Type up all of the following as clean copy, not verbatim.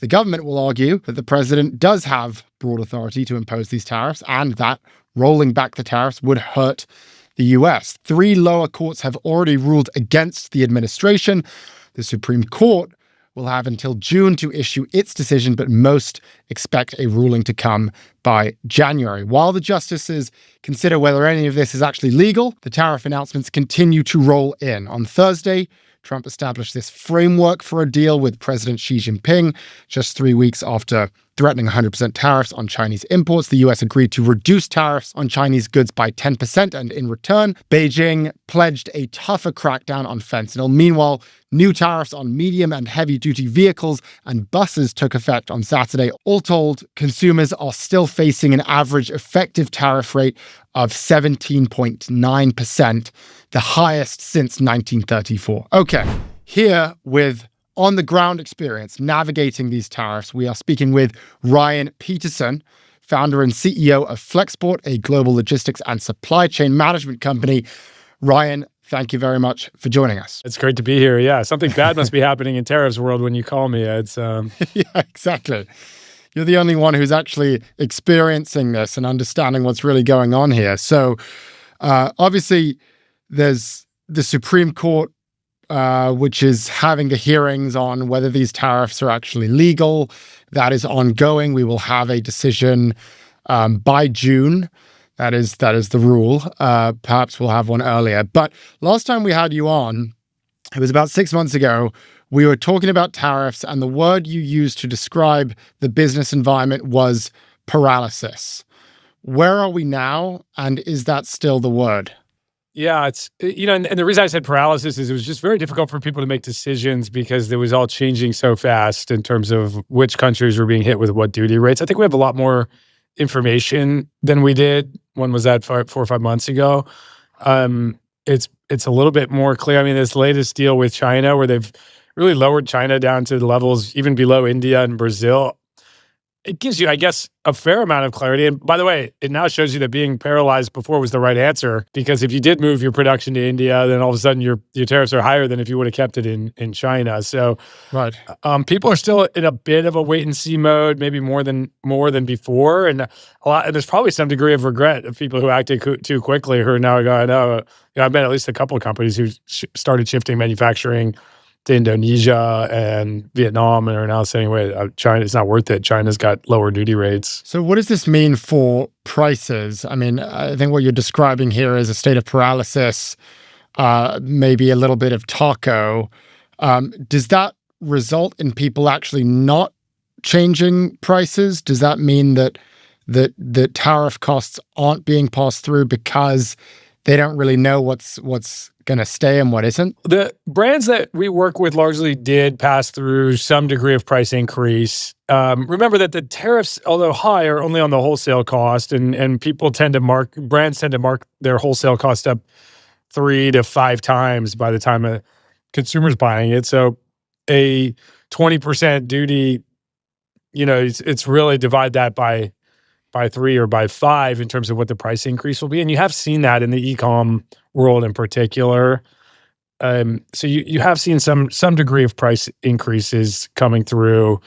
The government will argue that the president does have broad authority to impose these tariffs and that rolling back the tariffs would hurt the US. 3 lower courts have already ruled against the administration. The Supreme Court will have until June to issue its decision, but most expect a ruling to come by January. While the justices consider whether any of this is actually legal, the tariff announcements continue to roll in. On Thursday, Trump established this framework for a deal with President Xi Jinping. Just 3 weeks after threatening 100% tariffs on Chinese imports, the US agreed to reduce tariffs on Chinese goods by 10%. And in return, Beijing pledged a tougher crackdown on fentanyl. Meanwhile, new tariffs on medium and heavy-duty vehicles and buses took effect on Saturday. All told, consumers are still facing an average effective tariff rate of 17.9%, the highest since 1934. Okay, here with on-the-ground experience navigating these tariffs, we are speaking with Ryan Peterson, founder and CEO of Flexport, a global logistics and supply chain management company. Ryan, thank you very much for joining us. It's great to be here. Yeah, something bad must be happening in tariffs world when you call me. It's Yeah, exactly. You're the only one who's actually experiencing this and understanding what's really going on here. So obviously, there's the Supreme Court, which is having the hearings on whether these tariffs are actually legal. That is ongoing. We will have a decision by June. That is the rule. Perhaps we'll have one earlier. But last time we had you on, it was about 6 months ago. We were talking about tariffs, and the word you used to describe the business environment was paralysis. Where are we now, and is that still the word? Yeah, it's, and the reason I said paralysis is it was just very difficult for people to make decisions because it was all changing so fast in terms of which countries were being hit with what duty rates. I think we have a lot more information than we did. When was that, 4 or 5 months ago? It's a little bit more clear. I mean, this latest deal with China where they've really lowered China down to the levels even below India and Brazil. It gives you, I guess, a fair amount of clarity. And by the way, it now shows you that being paralyzed before was the right answer, because if you did move your production to India, then all of a sudden your tariffs are higher than if you would have kept it in China. So right. People are still in a bit of a wait and see mode, maybe more than before. And there's probably some degree of regret of people who acted too quickly, who are now going, oh, I've met at least a couple of companies who started shifting manufacturing to Indonesia and Vietnam and are now saying, wait, China, it's not worth it. China's got lower duty rates. So what does this mean for prices? I mean, I think what you're describing here is a state of paralysis, maybe a little bit of taco. Does that result in people actually not changing prices? Does that mean that the tariff costs aren't being passed through because they don't really know what's going to stay and what isn't? The brands that we work with largely did pass through some degree of price increase. Remember that the tariffs, although high, are only on the wholesale cost, and brands tend to mark their wholesale cost up 3 to 5 times by the time a consumer's buying it. So a 20% duty, it's really divide that by 3 or by 5 in terms of what the price increase will be. And you have seen that in the e-com world in particular. So you have seen some degree of price increases coming through.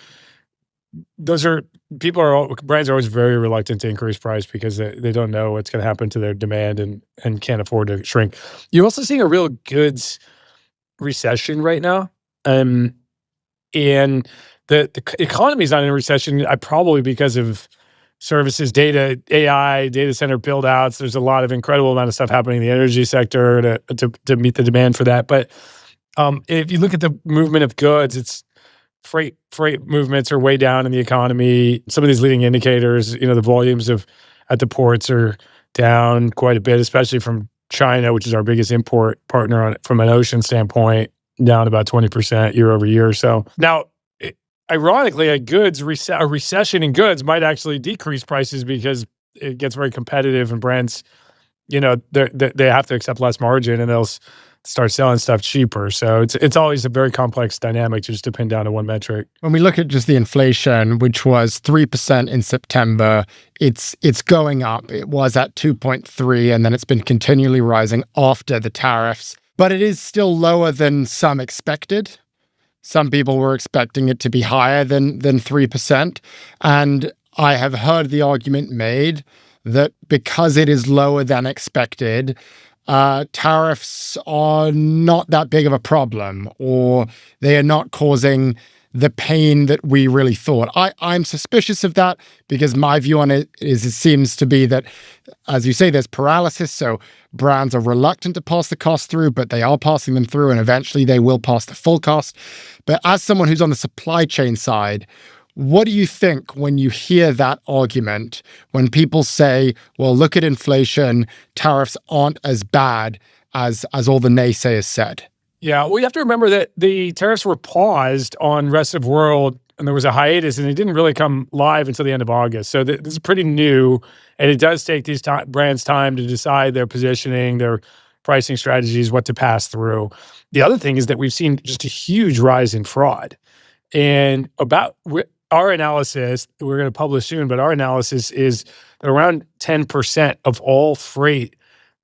Brands are always very reluctant to increase price because they don't know what's going to happen to their demand and can't afford to shrink. You're also seeing a real goods recession right now. And the economy is not in a recession, probably because of services, data, AI, data center build outs. There's a lot of incredible amount of stuff happening in the energy sector to meet the demand for that. But if you look at the movement of goods, it's freight movements are way down in the economy. Some of these leading indicators, the volumes at the ports are down quite a bit, especially from China, which is our biggest import partner from an ocean standpoint, down about 20% year over year. So now, ironically, a recession in goods might actually decrease prices because it gets very competitive and brands, they have to accept less margin and they'll start selling stuff cheaper. So it's always a very complex dynamic to just to pin down to one metric. When we look at just the inflation, which was 3% in September, it's going up. It was at 2.3, and then it's been continually rising after the tariffs. But it is still lower than some expected. Some people were expecting it to be higher than 3%. And I have heard the argument made that because it is lower than expected, tariffs are not that big of a problem, or they are not causing the pain that we really thought. I'm suspicious of that because my view on it is it seems to be that, as you say, there's paralysis. So brands are reluctant to pass the cost through, but they are passing them through, and eventually they will pass the full cost. But as someone who's on the supply chain side, what do you think when you hear that argument, when people say, well, look at inflation, tariffs aren't as bad as all the naysayers said? Yeah, we have to remember that the tariffs were paused on rest of world, and there was a hiatus, and it didn't really come live until the end of August. So this is pretty new, and it does take these brands time to decide their positioning, their pricing strategies, what to pass through. The other thing is that we've seen just a huge rise in fraud. And our analysis, we're going to publish soon, but our analysis is that around 10% of all freight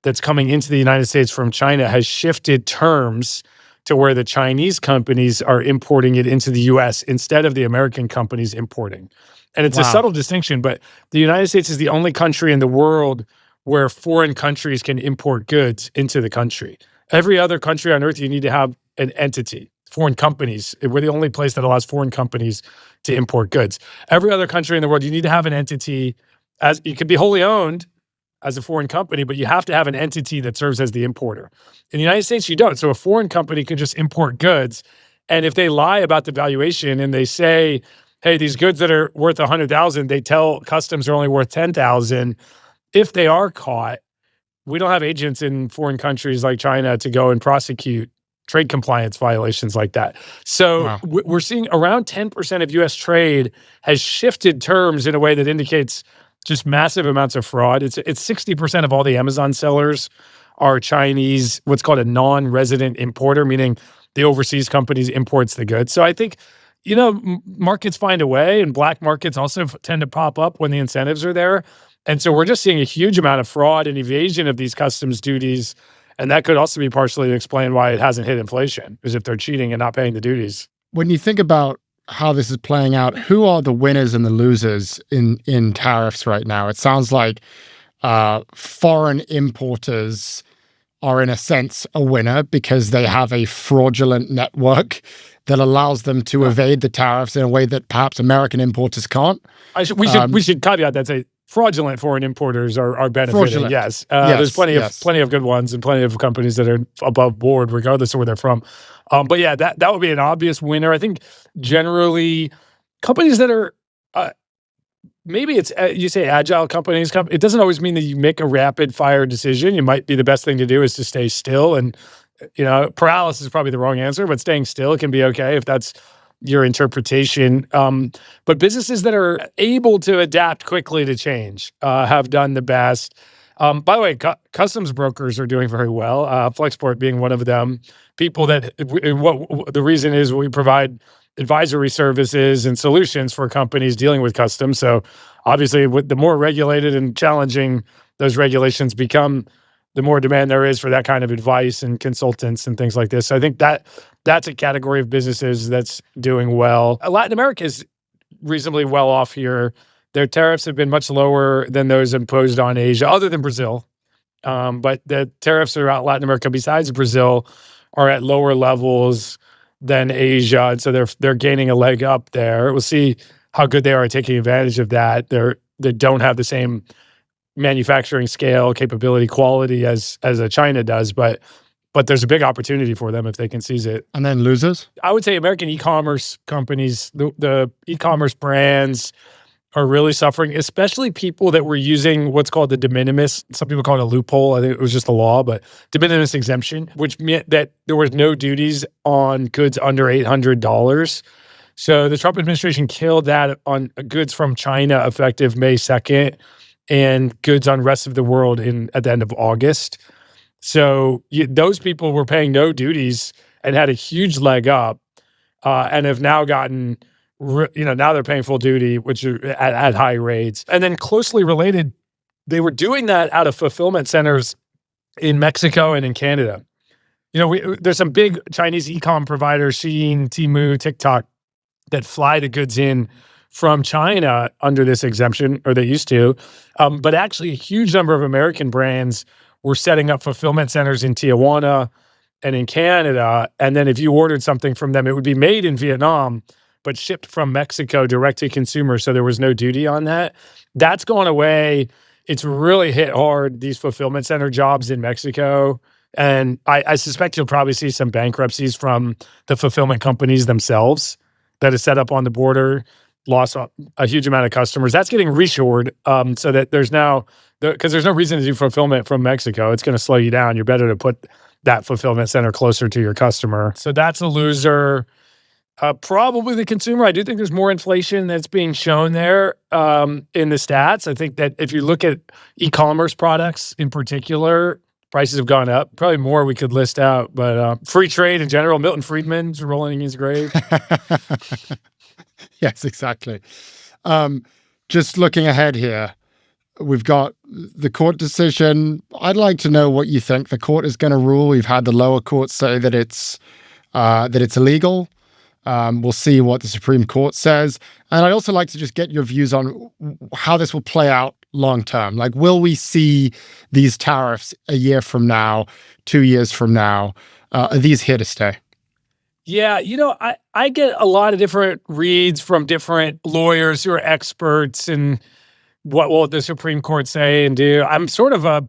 that's coming into the United States from China has shifted terms to where the Chinese companies are importing it into the US instead of the American companies importing. And it's a subtle distinction, but the United States is the only country in the world where foreign countries can import goods into the country. Every other country on earth, you need to have an entity. Foreign companies, we're the only place that allows foreign companies to import goods. Every other country in the world, you need to have an entity, as it could be wholly owned as a foreign company, but you have to have an entity that serves as the importer. In the United States, you don't. So a foreign company can just import goods. And if they lie about the valuation and they say, hey, these goods that are worth $100,000, they tell customs are only worth $10,000. If they are caught, we don't have agents in foreign countries like China to go and prosecute trade compliance violations like that. So we're seeing around 10% of U.S. trade has shifted terms in a way that indicates just massive amounts of fraud. It's 60% of all the Amazon sellers are Chinese, what's called a non-resident importer, meaning the overseas companies imports the goods. So I think, markets find a way, and black markets also tend to pop up when the incentives are there. And so we're just seeing a huge amount of fraud and evasion of these customs duties. And that could also be partially to explain why it hasn't hit inflation, is if they're cheating and not paying the duties. When you think about how this is playing out, who are the winners and the losers in tariffs right now? It sounds like foreign importers are, in a sense, a winner because they have a fraudulent network that allows them to evade the tariffs in a way that perhaps American importers can't. We should caveat that, say fraudulent foreign importers are benefiting. Fraudulent. Yes, Yes, there's plenty yes. of good ones and plenty of companies that are above board, regardless of where they're from. But yeah, that would be an obvious winner. I think generally companies that are maybe it's you say agile companies. It doesn't always mean that you make a rapid fire decision. You might be the best thing to do is to stay still, and paralysis is probably the wrong answer, but staying still can be okay if that's your interpretation. But businesses that are able to adapt quickly to change have done the best. By the way, customs brokers are doing very well, Flexport being one of them. People that, the reason is we provide advisory services and solutions for companies dealing with customs. So obviously, the more regulated and challenging those regulations become, the more demand there is for that kind of advice and consultants and things like this. So I think that's a category of businesses that's doing well. Latin America is reasonably well off here. Their tariffs have been much lower than those imposed on Asia, other than Brazil. But the tariffs throughout Latin America, besides Brazil, are at lower levels than Asia, and so they're gaining a leg up there. We'll see how good they are at taking advantage of that. They don't have the same manufacturing scale, capability, quality as China does, but there's a big opportunity for them if they can seize it. And then losers? I would say American e-commerce companies, the e-commerce brands are really suffering, especially people that were using what's called the de minimis. Some people call it a loophole. I think it was just a law, but de minimis exemption, which meant that there was no duties on goods under $800. So the Trump administration killed that on goods from China effective May 2nd and goods on rest of the world at the end of August. So those people were paying no duties and had a huge leg up and have now gotten, now they're paying full duty, which are at high rates. And then closely related, they were doing that out of fulfillment centers in Mexico and in Canada. there's some big Chinese e-com providers, Shein, Temu, TikTok, that fly the goods in from China under this exemption, or they used to. But actually, a huge number of American brands were setting up fulfillment centers in Tijuana and in Canada. And then if you ordered something from them, it would be made in Vietnam, but shipped from Mexico direct to consumer. So there was no duty on that. That's gone away. It's really hit hard, these fulfillment center jobs in Mexico. And I suspect you'll probably see some bankruptcies from the fulfillment companies themselves that is set up on the border, lost a huge amount of customers. That's getting reshored, so that there's now, because there's no reason to do fulfillment from Mexico. It's going to slow you down. You're better to put that fulfillment center closer to your customer. So that's a loser. Probably the consumer. I do think there's more inflation that's being shown there in the stats. I think that if you look at e-commerce products in particular, prices have gone up. Probably more we could list out, but free trade in general. Milton Friedman's rolling his grave. Yes, exactly. Just looking ahead here, we've got the court decision. I'd like to know what you think the court is going to rule. We've had the lower court say that it's illegal. We'll see what the Supreme Court says. And I'd also like to just get your views on how this will play out long term. Like, will we see these tariffs a year from now, 2 years from now? Are these here to stay? Yeah, I get a lot of different reads from different lawyers who are experts in what will the Supreme Court say and do. I'm sort of a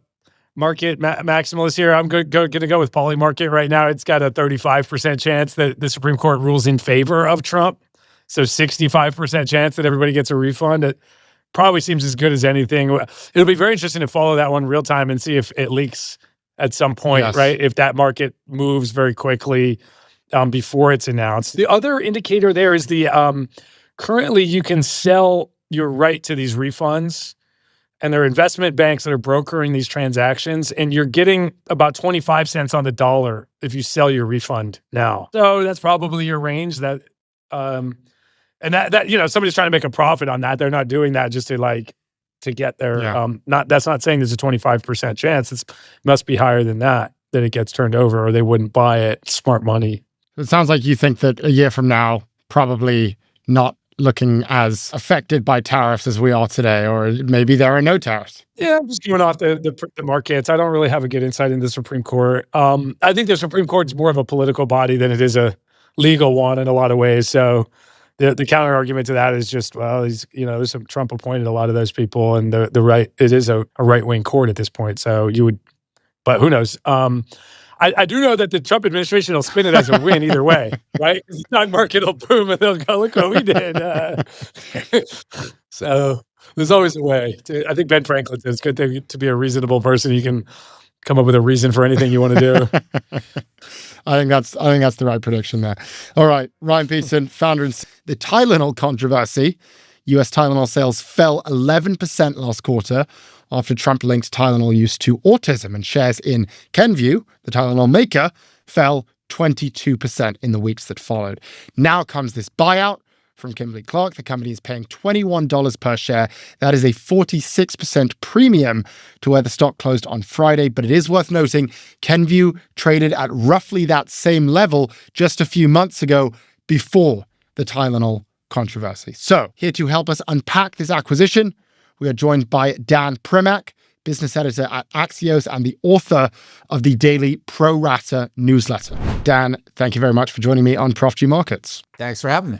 market maximalist here. I'm going to go with polymarket right now. It's got a 35% chance that the Supreme Court rules in favor of Trump. So 65% chance that everybody gets a refund. It probably seems as good as anything. It'll be very interesting to follow that one real time and see if it leaks at some point, Yes. right? If that market moves very quickly before it's announced. The other indicator there is the currently you can sell your right to these refunds, and there are investment banks that are brokering these transactions, and you're getting about 25 cents on the dollar if you sell your refund now. So that's probably your range. That and that somebody's trying to make a profit on that. They're not doing that just to get their that's not saying there's a 25% chance. It must be higher than that it gets turned over, or they wouldn't buy it. Smart money. It sounds like you think that a year from now, probably not looking as affected by tariffs as we are today, or maybe there are no tariffs. Yeah, I'm just going off the markets. I don't really have a good insight into the Supreme Court. I think the Supreme Court is more of a political body than it is a legal one in a lot of ways. So the counter argument to that is just, well, there's some Trump appointed a lot of those people, and it is a right wing court at this point. So but who knows? I do know that the Trump administration will spin it as a win either way, right? The stock market will boom and they'll go, look what we did. So there's always a way. I think Ben Franklin said it's good to be a reasonable person. You can come up with a reason for anything you want to do. I think that's the right prediction there. All right, Ryan Peterson, founder of the Tylenol controversy. U.S. Tylenol sales fell 11% last quarter after Trump linked Tylenol use to autism, and shares in Kenvue, the Tylenol maker, fell 22% in the weeks that followed. Now comes this buyout from Kimberly-Clark. The company is paying $21 per share. That is a 46% premium to where the stock closed on Friday. But it is worth noting, Kenvue traded at roughly that same level just a few months ago before the Tylenol controversy. So here to help us unpack this acquisition, we are joined by Dan Primack, business editor at Axios and the author of the daily Pro Rata newsletter. Dan, thank you very much for joining me on Prof G Markets. Thanks for having me.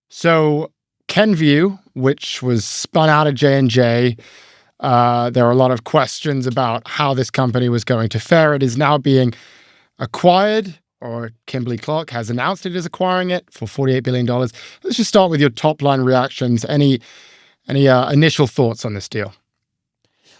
So Kenvue, which was spun out of J&J, there are a lot of questions about how this company was going to fare. It is now being acquired, or Kimberly-Clark has announced it is acquiring it for $48 billion. Let's just start with your top line reactions. Any initial thoughts on this deal?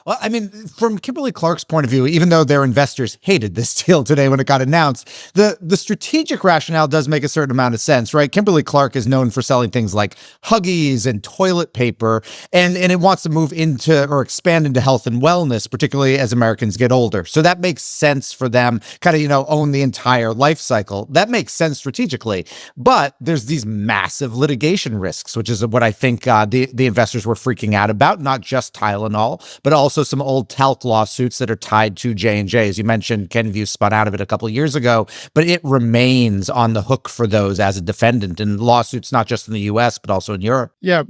Well, I mean, from Kimberly-Clark's point of view, even though their investors hated this deal today when it got announced, the strategic rationale does make a certain amount of sense, right? Kimberly-Clark is known for selling things like Huggies and toilet paper, and it wants to move into or expand into health and wellness, particularly as Americans get older. So that makes sense for them, kind of, own the entire life cycle. That makes sense strategically. But there's these massive litigation risks, which is what I think the investors were freaking out about, not just Tylenol, but also also some old talc lawsuits that are tied to J&J. As you mentioned, Kenvue spun out of it a couple of years ago, but it remains on the hook for those as a defendant in lawsuits, not just in the US, but also in Europe. Yeah.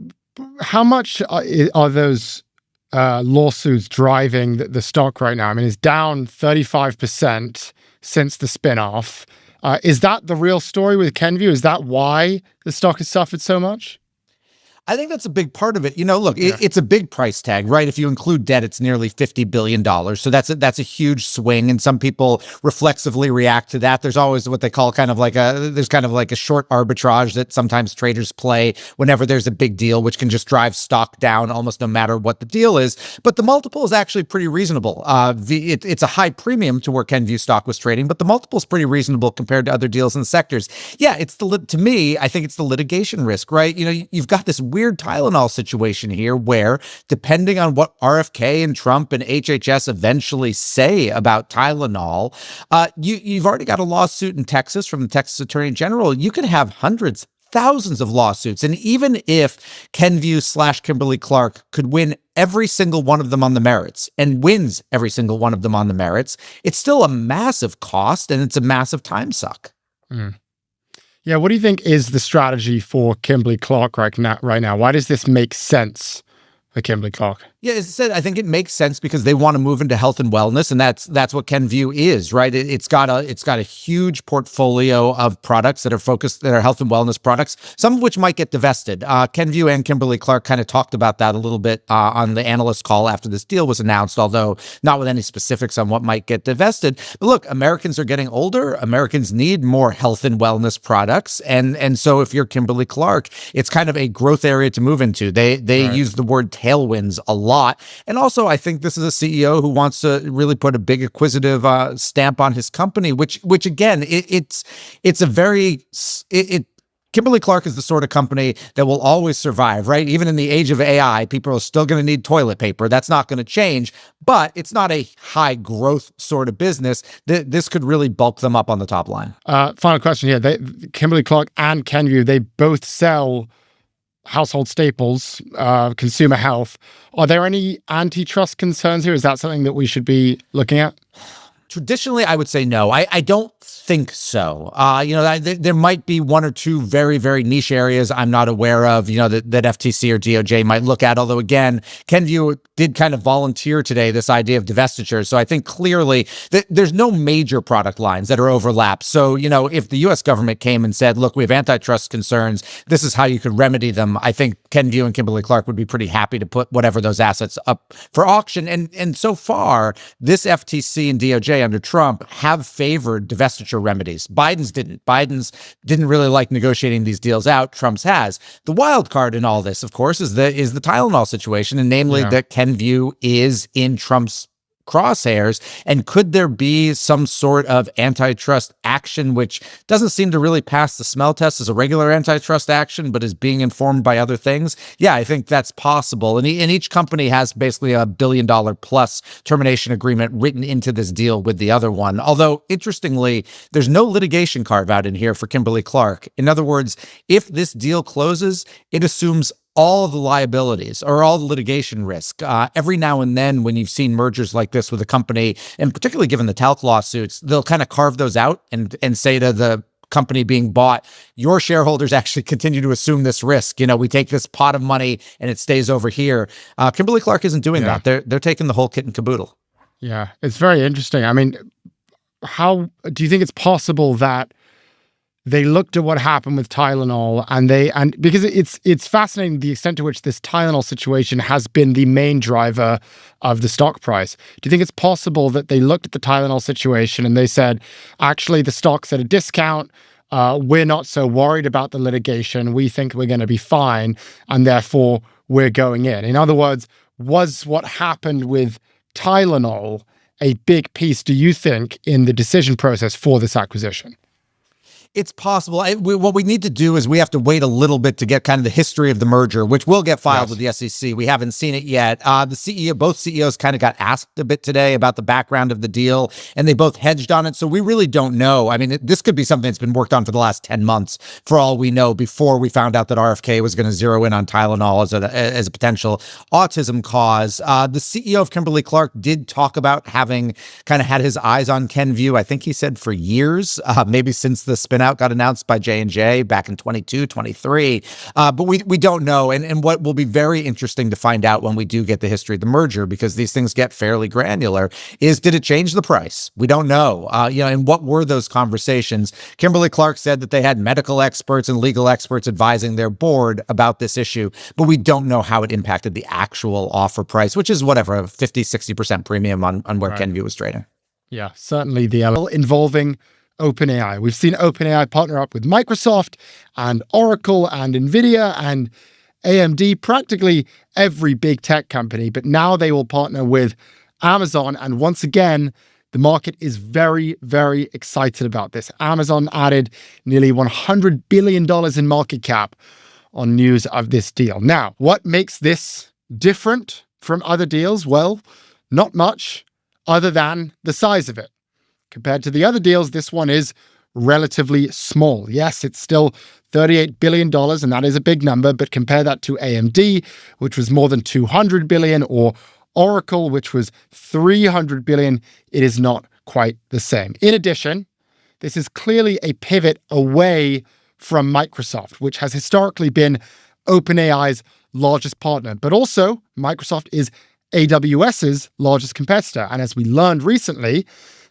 How much are those lawsuits driving the stock right now? I mean, it's down 35% since the spinoff. Is that the real story with Kenvue? Is that why the stock has suffered so much? I think that's a big part of it. Look, it's a big price tag, right? If you include debt, it's nearly $50 billion. So that's a huge swing. And some people reflexively react to that. There's always what they call kind of like a short arbitrage that sometimes traders play whenever there's a big deal, which can just drive stock down almost no matter what the deal is. But the multiple is actually pretty reasonable. It's a high premium to where Kenvue stock was trading, but the multiple is pretty reasonable compared to other deals in the sectors. Yeah, to me, I think it's the litigation risk, right? You've got this weird Tylenol situation here where, depending on what RFK and Trump and HHS eventually say about Tylenol, you've already got a lawsuit in Texas from the Texas Attorney General. You could have hundreds, thousands of lawsuits. And even if Kenvue / Kimberly-Clark could win every single one of them on the merits and wins every single one of them on the merits, it's still a massive cost and it's a massive time suck. Mm. Yeah, what do you think is the strategy for Kimberly-Clark right now? Why does this make sense for Kimberly-Clark? Yeah, as I said, I think it makes sense because they want to move into health and wellness, and that's what Kenvue is, right? It's got a huge portfolio of products that are health and wellness products, some of which might get divested. Kenvue and Kimberly-Clark kind of talked about that a little bit on the analyst call after this deal was announced, although not with any specifics on what might get divested. But look, Americans are getting older. Americans need more health and wellness products, and so if you're Kimberly-Clark, it's kind of a growth area to move into. They Right. use the word tailwinds a lot. And also, I think this is a CEO who wants to really put a big acquisitive stamp on his company, which again, Kimberly-Clark is the sort of company that will always survive, right? Even in the age of AI, people are still going to need toilet paper. That's not going to change, but it's not a high growth sort of business. This could really bulk them up on the top line. Final question here. Kimberly-Clark and Kenvue, they both sell household staples, consumer health. Are there any antitrust concerns here? Is that something that we should be looking at? Traditionally, I would say no. I don't think so. There might be one or two very, very niche areas I'm not aware of, that FTC or DOJ might look at. Although, again, Kenvue did kind of volunteer today this idea of divestiture. So I think clearly that there's no major product lines that are overlapped. So, if the U.S. government came and said, look, we have antitrust concerns, this is how you could remedy them, I think Kenvue and Kimberly-Clark would be pretty happy to put whatever those assets up for auction. And so far, this FTC and DOJ under Trump have favored divestiture remedies. Biden's didn't really like negotiating these deals out. Trump's has. The wild card in all this, of course, is the Tylenol situation, and namely that Kenvue is in Trump's crosshairs. And could there be some sort of antitrust action which doesn't seem to really pass the smell test as a regular antitrust action, but is being informed by other things? Yeah, I think that's possible. And each company has basically $1 billion plus termination agreement written into this deal with the other one. Although, interestingly, there's no litigation carve out in here for Kimberly-Clark. In other words, if this deal closes, it assumes all the liabilities or all the litigation risk. Every now and then when you've seen mergers like this with a company, and particularly given the talc lawsuits, they'll kind of carve those out and say to the company being bought, your shareholders actually continue to assume this risk. We take this pot of money and it stays over here. Kimberly-Clark isn't doing that. They're taking the whole kit and caboodle. Yeah, it's very interesting. I mean, how do you think it's possible that they looked at what happened with Tylenol and because it's fascinating the extent to which this Tylenol situation has been the main driver of the stock price. Do you think it's possible that they looked at the Tylenol situation and they said, actually, the stock's at a discount, we're not so worried about the litigation, we think we're going to be fine, and therefore we're going in? In other words, was what happened with Tylenol a big piece, do you think, in the decision process for this acquisition? It's possible. What we need to do is we have to wait a little bit to get kind of the history of the merger, which will get filed with the SEC. We haven't seen it yet. Both CEOs kind of got asked a bit today about the background of the deal, and they both hedged on it. So we really don't know. I mean, this could be something that's been worked on for the last 10 months, for all we know, before we found out that RFK was going to zero in on Tylenol as a potential autism cause. The CEO of Kimberly-Clark did talk about having kind of had his eyes on Kenvue. I think he said for years, maybe since the spin out got announced by J&J back in 22, 23. But we don't know. And what will be very interesting to find out when we do get the history of the merger, because these things get fairly granular, is did it change the price? We don't know. And what were those conversations? Kimberly-Clark said that they had medical experts and legal experts advising their board about this issue, but we don't know how it impacted the actual offer price, which is whatever, a 50, 60% premium on where Kenvue was trading. Yeah, certainly the involving OpenAI. We've seen OpenAI partner up with Microsoft and Oracle and NVIDIA and AMD, practically every big tech company, but now they will partner with Amazon. And once again, the market is very, very excited about this. Amazon added nearly $100 billion in market cap on news of this deal. Now, what makes this different from other deals? Well, not much other than the size of it. Compared to the other deals, this one is relatively small. Yes, it's still $38 billion, and that is a big number, but compare that to AMD, which was more than $200 billion, or Oracle, which was $300 billion, it is not quite the same. In addition, this is clearly a pivot away from Microsoft, which has historically been OpenAI's largest partner, but also Microsoft is AWS's largest competitor. And as we learned recently,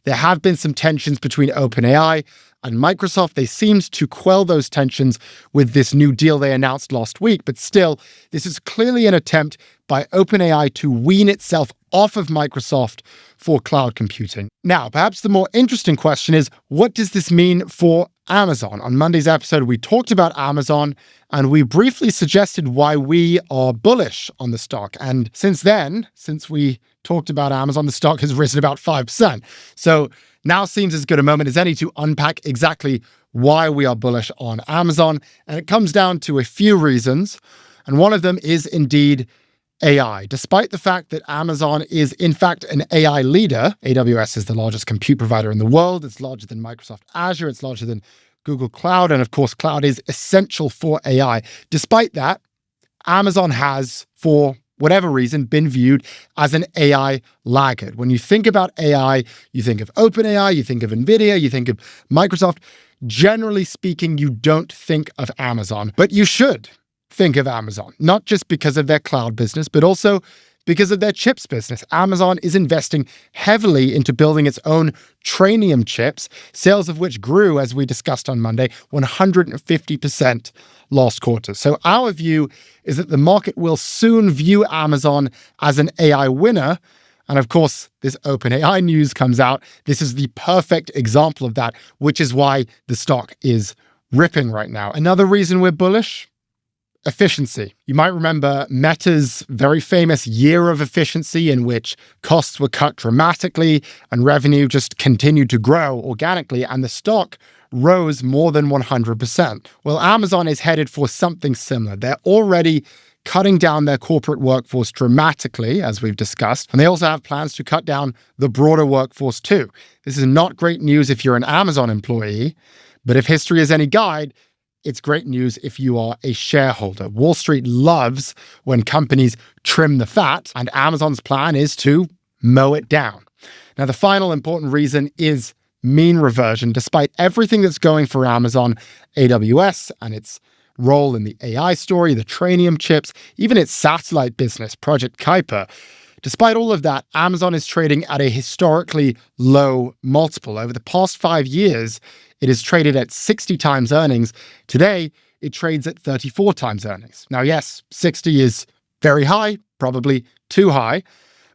there have been some tensions between OpenAI and Microsoft. They seemed to quell those tensions with this new deal they announced last week. But still, this is clearly an attempt by OpenAI to wean itself off of Microsoft for cloud computing. Now, perhaps the more interesting question is, what does this mean for Amazon? On Monday's episode, we talked about Amazon and we briefly suggested why we are bullish on the stock. And since we talked about Amazon, the stock has risen about 5%. So now seems as good a moment as any to unpack exactly why we are bullish on Amazon. And it comes down to a few reasons. And one of them is indeed AI. Despite the fact that Amazon is in fact an AI leader, AWS is the largest compute provider in the world. It's larger than Microsoft Azure. It's larger than Google Cloud. And of course, cloud is essential for AI. Despite that, Amazon has, for whatever reason, been viewed as an AI laggard. When you think about AI, you think of OpenAI, you think of NVIDIA, you think of Microsoft. Generally speaking, you don't think of Amazon, but you should think of Amazon, not just because of their cloud business, but also because of their chips business. Amazon is investing heavily into building its own Trainium chips, sales of which grew, as we discussed on Monday, 150% last quarter. So our view is that the market will soon view Amazon as an AI winner. And of course, this OpenAI news comes out. This is the perfect example of that, which is why the stock is ripping right now. Another reason we're bullish: efficiency. You might remember Meta's very famous year of efficiency, in which costs were cut dramatically and revenue just continued to grow organically, and the stock rose more than 100%. Well, Amazon is headed for something similar. They're already cutting down their corporate workforce dramatically, as we've discussed, and they also have plans to cut down the broader workforce too. This is not great news if you're an Amazon employee, but if history is any guide, it's great news if you are a shareholder. Wall Street loves when companies trim the fat, and Amazon's plan is to mow it down. Now, the final important reason is mean reversion. Despite everything that's going for Amazon, AWS, and its role in the AI story, the Trainium chips, even its satellite business, Project Kuiper, despite all of that, Amazon is trading at a historically low multiple. Over the past 5 years, it is traded at 60 times earnings. Today, it trades at 34 times earnings. Now, yes, 60 is very high, probably too high,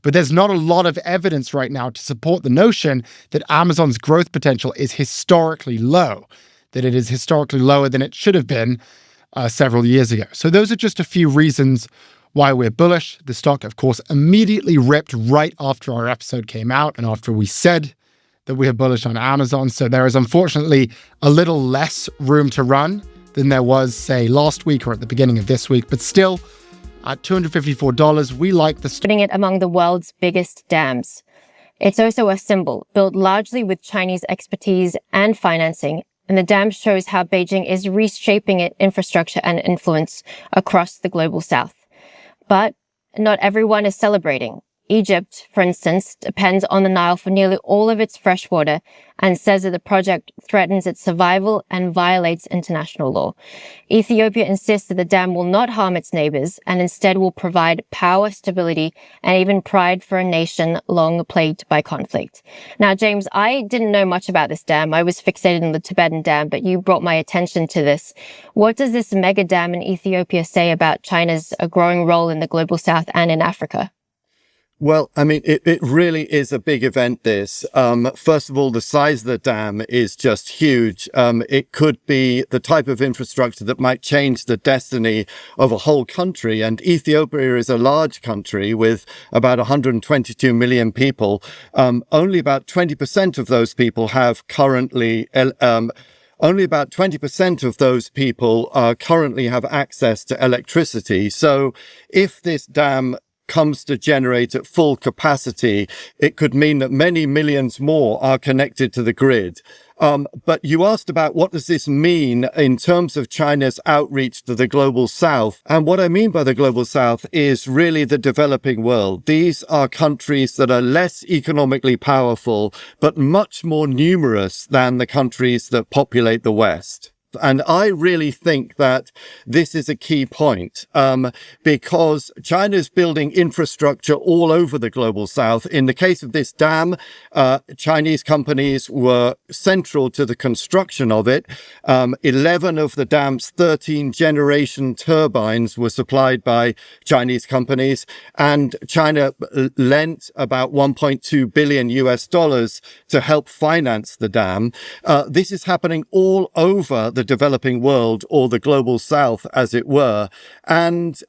but there's not a lot of evidence right now to support the notion that Amazon's growth potential is historically low, that it is historically lower than it should have been several years ago. So those are just a few reasons why we're bullish. The stock, of course, immediately ripped right after our episode came out and after we said that we are bullish on Amazon. So there is unfortunately a little less room to run than there was, say, last week or at the beginning of this week. But still, at $254, we like the putting it among the world's biggest dams. It's also a symbol, built largely with Chinese expertise and financing, and the dam shows how Beijing is reshaping its infrastructure and influence across the global south. But not everyone is celebrating. Egypt, for instance, depends on the Nile for nearly all of its fresh water and says that the project threatens its survival and violates international law. Ethiopia insists that the dam will not harm its neighbors and instead will provide power, stability, and even pride for a nation long plagued by conflict. Now, James, I didn't know much about this dam. I was fixated on the Tibetan dam, but you brought my attention to this. What does this mega dam in Ethiopia say about China's growing role in the global south and in Africa? Well, I mean, it really is a big event, this. First of all, the size of the dam is just huge. It could be the type of infrastructure that might change the destiny of a whole country. And Ethiopia is a large country with about 122 million people. Only about 20% of those people have currently only about 20% of those people currently have access to electricity. So if this dam comes to generate at full capacity, it could mean that many millions more are connected to the grid. But you asked about what does this mean in terms of China's outreach to the global south. And what I mean by the global south is really the developing world. These are countries that are less economically powerful, but much more numerous than the countries that populate the West. And I really think that this is a key point, because China is building infrastructure all over the global south. In the case of this dam, Chinese companies were central to the construction of it. 11 of the dam's 13 generation turbines were supplied by Chinese companies, and China lent about 1.2 billion US dollars to help finance the dam. This is happening all over the developing world, or the global south, as it were. And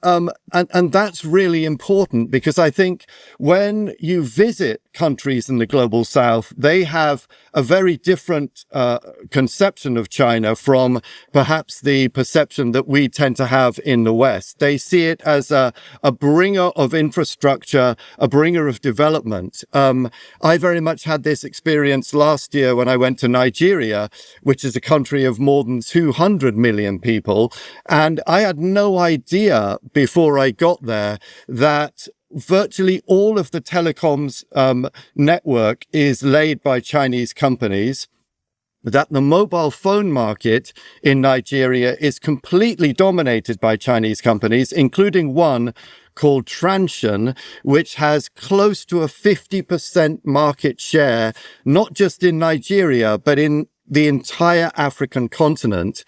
that's really important, because I think when you visit countries in the global south, they have a very different conception of China from perhaps the perception that we tend to have in the West. They see it as a bringer of infrastructure, a bringer of development. I very much had this experience last year when I went to Nigeria, which is a country of more than 200 million people. And I had no idea before I got there that virtually all of the telecoms network is laid by Chinese companies, that the mobile phone market in Nigeria is completely dominated by Chinese companies, including one called Transsion, which has close to a 50% market share, not just in Nigeria, but in the entire African continent.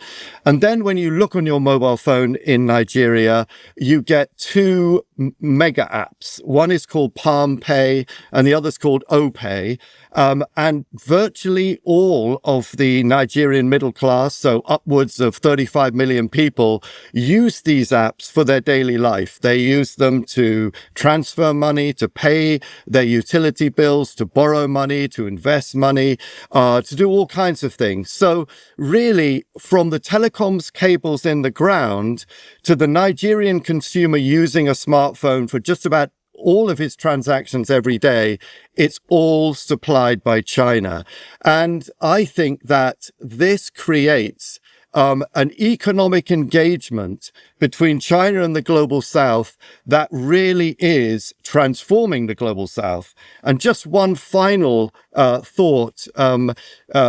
And then when you look on your mobile phone in Nigeria, you get two mega apps. One is called Palm Pay and the other is called OPay. And virtually all of the Nigerian middle class, so upwards of 35 million people, use these apps for their daily life. They use them to transfer money, to pay their utility bills, to borrow money, to invest money, to do all kinds of things. So really, from the telecoms cables in the ground to the Nigerian consumer using a smartphone for just about all of his transactions every day, it's all supplied by China. And I think that this creates an economic engagement between China and the global south that really is transforming the global south. And just one final thought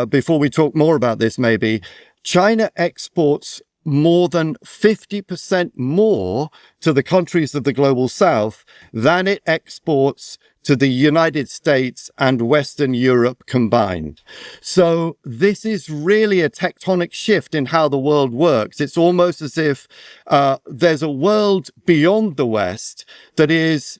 before we talk more about this, maybe. China exports more than 50% more to the countries of the global south than it exports to the United States and Western Europe combined. So this is really a tectonic shift in how the world works. It's almost as if there's a world beyond the West that is,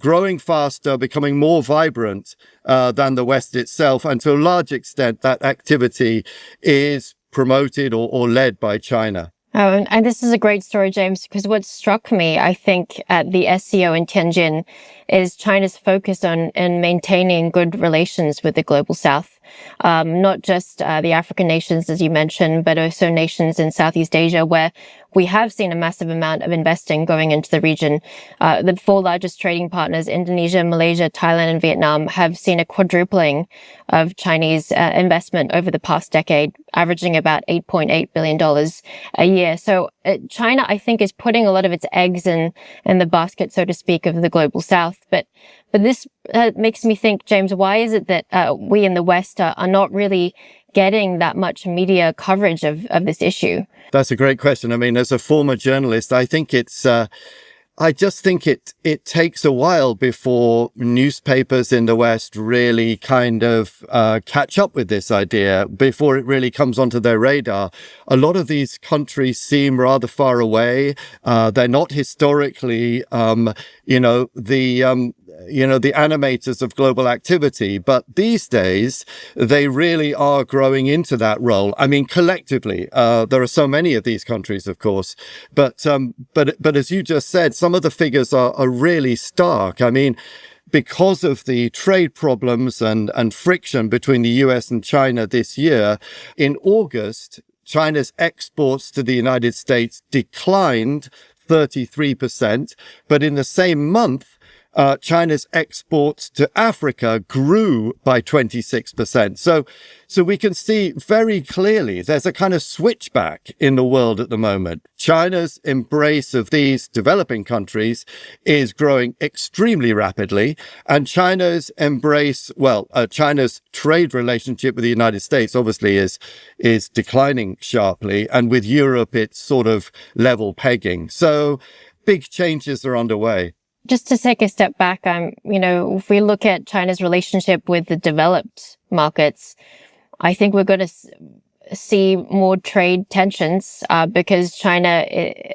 growing faster, becoming more vibrant than the West itself. And to a large extent, that activity is promoted or led by China. Oh, and this is a great story, James, because what struck me, I think, at the SCO in Tianjin is China's focus on maintaining good relations with the global south. Not just the African nations, as you mentioned, but also nations in Southeast Asia, where we have seen a massive amount of investing going into the region. The four largest trading partners, Indonesia, Malaysia, Thailand, and Vietnam, have seen a quadrupling of Chinese investment over the past decade, averaging about $8.8 billion a year. So China, I think, is putting a lot of its eggs in the basket, so to speak, of the global south. But this makes me think, James, why is it that we in the West are not really getting that much media coverage of this issue? That's a great question. I mean, as a former journalist, I think I just think it takes a while before newspapers in the West really kind of catch up with this idea, before it really comes onto their radar. A lot of these countries seem rather far away. They're not historically, the animators of global activity, but these days they really are growing into that role. I mean, collectively, there are so many of these countries, of course, but as you just said, some of the figures are really stark. I mean, because of the trade problems and friction between the US and China this year, in August, China's exports to the United States declined 33%, but in the same month, China's exports to Africa grew by 26%. So we can see very clearly there's a kind of switchback in the world at the moment. China's embrace of these developing countries is growing extremely rapidly, and China's trade relationship with the United States obviously is declining sharply, and with Europe it's sort of level pegging. So big changes are underway. Just to take a step back, if we look at China's relationship with the developed markets, I think we're going to see more trade tensions because China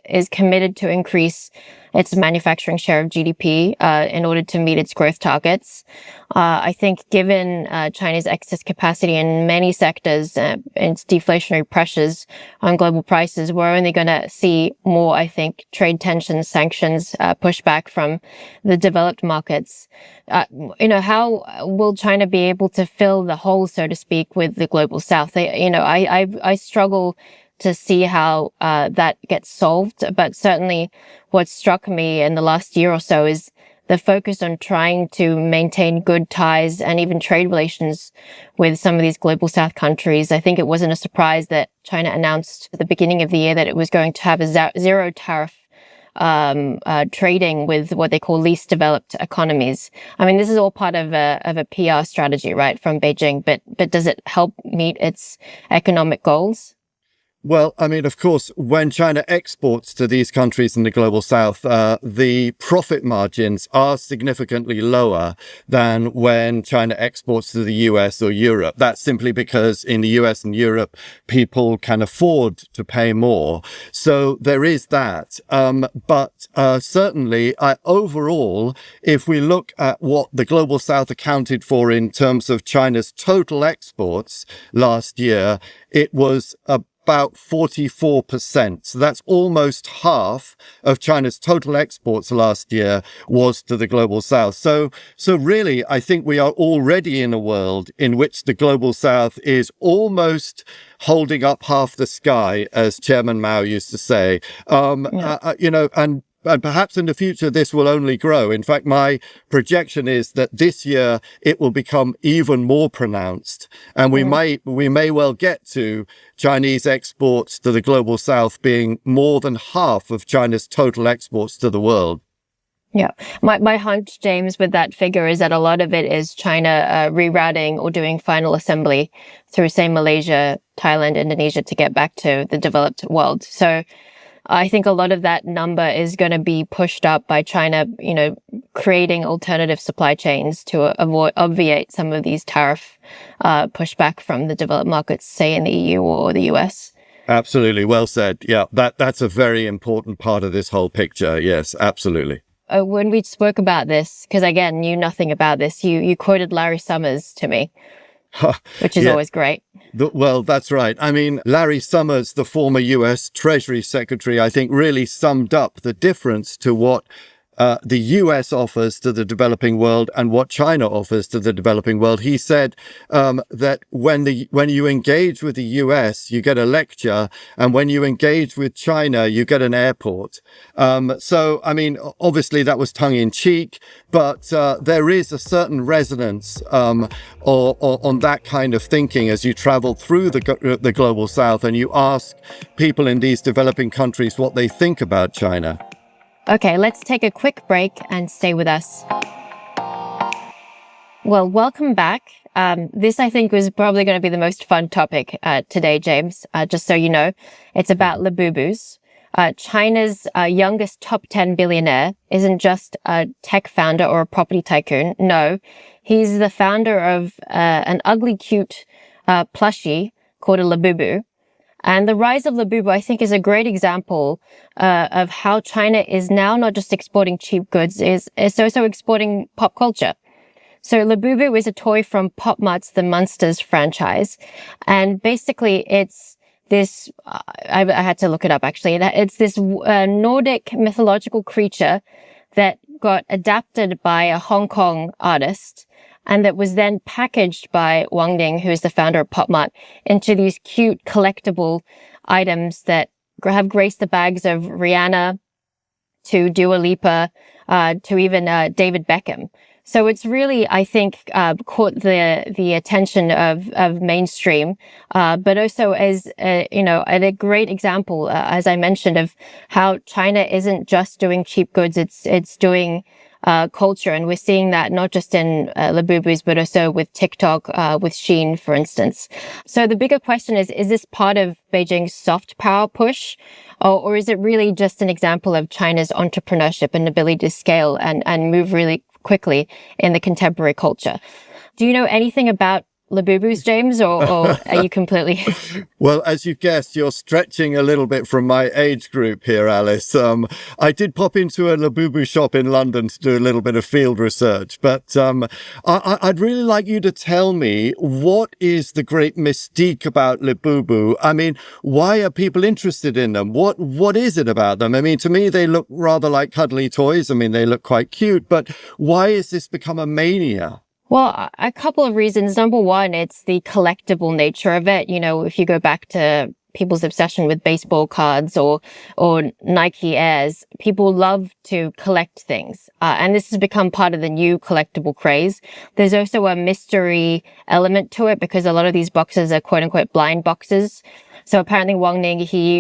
is committed to increase its manufacturing share of GDP in order to meet its growth targets. I think given China's excess capacity in many sectors and its deflationary pressures on global prices, we're only going to see more, I think, trade tensions, sanctions, pushback from the developed markets. How will China be able to fill the hole, so to speak, with the global south? I struggle to see how that gets solved. But certainly what struck me in the last year or so is the focus on trying to maintain good ties and even trade relations with some of these global south countries. I think it wasn't a surprise that China announced at the beginning of the year that it was going to have a zero tariff trading with what they call least developed economies. I mean, this is all part of a PR strategy, right, from Beijing, but does it help meet its economic goals? Well, I mean, of course, when China exports to these countries in the global south, the profit margins are significantly lower than when China exports to the US or Europe. That's simply because in the US and Europe, people can afford to pay more. So there is that. But certainly, overall, if we look at what the global south accounted for in terms of China's total exports last year, it was about 44%. So that's almost half of China's total exports last year was to the global south. So really, I think we are already in a world in which the global south is almost holding up half the sky, as Chairman Mao used to say. And perhaps in the future, this will only grow. In fact, my projection is that this year it will become even more pronounced. And we may well get to Chinese exports to the global south being more than half of China's total exports to the world. Yeah. My hunch, James, with that figure is that a lot of it is China rerouting or doing final assembly through, say, Malaysia, Thailand, Indonesia to get back to the developed world. So I think a lot of that number is going to be pushed up by China, creating alternative supply chains to obviate some of these tariff pushback from the developed markets, say in the EU or the US. Absolutely. Well said. Yeah, that's a very important part of this whole picture. Yes, absolutely. When we spoke about this, because again, knew nothing about this, you quoted Larry Summers to me. which is Yeah. always great. Well, that's right. I mean, Larry Summers, the former US Treasury Secretary, I think really summed up the difference to what the US offers to the developing world and what China offers to the developing world. He said that when you engage with the US, you get a lecture, and when you engage with China, you get an airport. So, I mean, obviously that was tongue in cheek, but there is a certain resonance on that kind of thinking as you travel through the global South and you ask people in these developing countries what they think about China. Okay, let's take a quick break and stay with us. Well, welcome back. This, I think, was probably going to be the most fun topic today, James. Just so you know, it's about Labubus. China's youngest top 10 billionaire isn't just a tech founder or a property tycoon. No, he's the founder of an ugly, cute plushie called a Labubu. And the rise of Labubu, I think, is a great example of how China is now not just exporting cheap goods, it's also exporting pop culture. So Labubu is a toy from Pop Mart's The Munsters franchise. And basically, it's this, I had to look it up actually, it's this Nordic mythological creature that got adapted by a Hong Kong artist, and that was then packaged by Wang Ning, who is the founder of Pop Mart, into these cute collectible items that have graced the bags of Rihanna to Dua Lipa, to even David Beckham. So it's really, I think, caught the attention of mainstream, but also as a great example, as I mentioned, of how China isn't just doing cheap goods; it's doing culture, and we're seeing that not just in Labubus, but also with TikTok, with Shein, for instance. So the bigger question is this part of Beijing's soft power push, or is it really just an example of China's entrepreneurship and ability to scale and move really quickly in the contemporary culture? Do you know anything about Labubus, James, or are you completely... Well, as you guessed, you're stretching a little bit from my age group here, Alice. I did pop into a Labubu shop in London to do a little bit of field research, but I'd really like you to tell me, what is the great mystique about Labubu? I mean, why are people interested in them? What is it about them? I mean, to me, they look rather like cuddly toys. I mean, they look quite cute, but why has this become a mania? Well, a couple of reasons. Number one, it's the collectible nature of it. You know, if you go back to people's obsession with baseball cards or Nike Airs, people love to collect things. And this has become part of the new collectible craze. There's also a mystery element to it because a lot of these boxes are quote unquote blind boxes. So apparently Wang Ning, he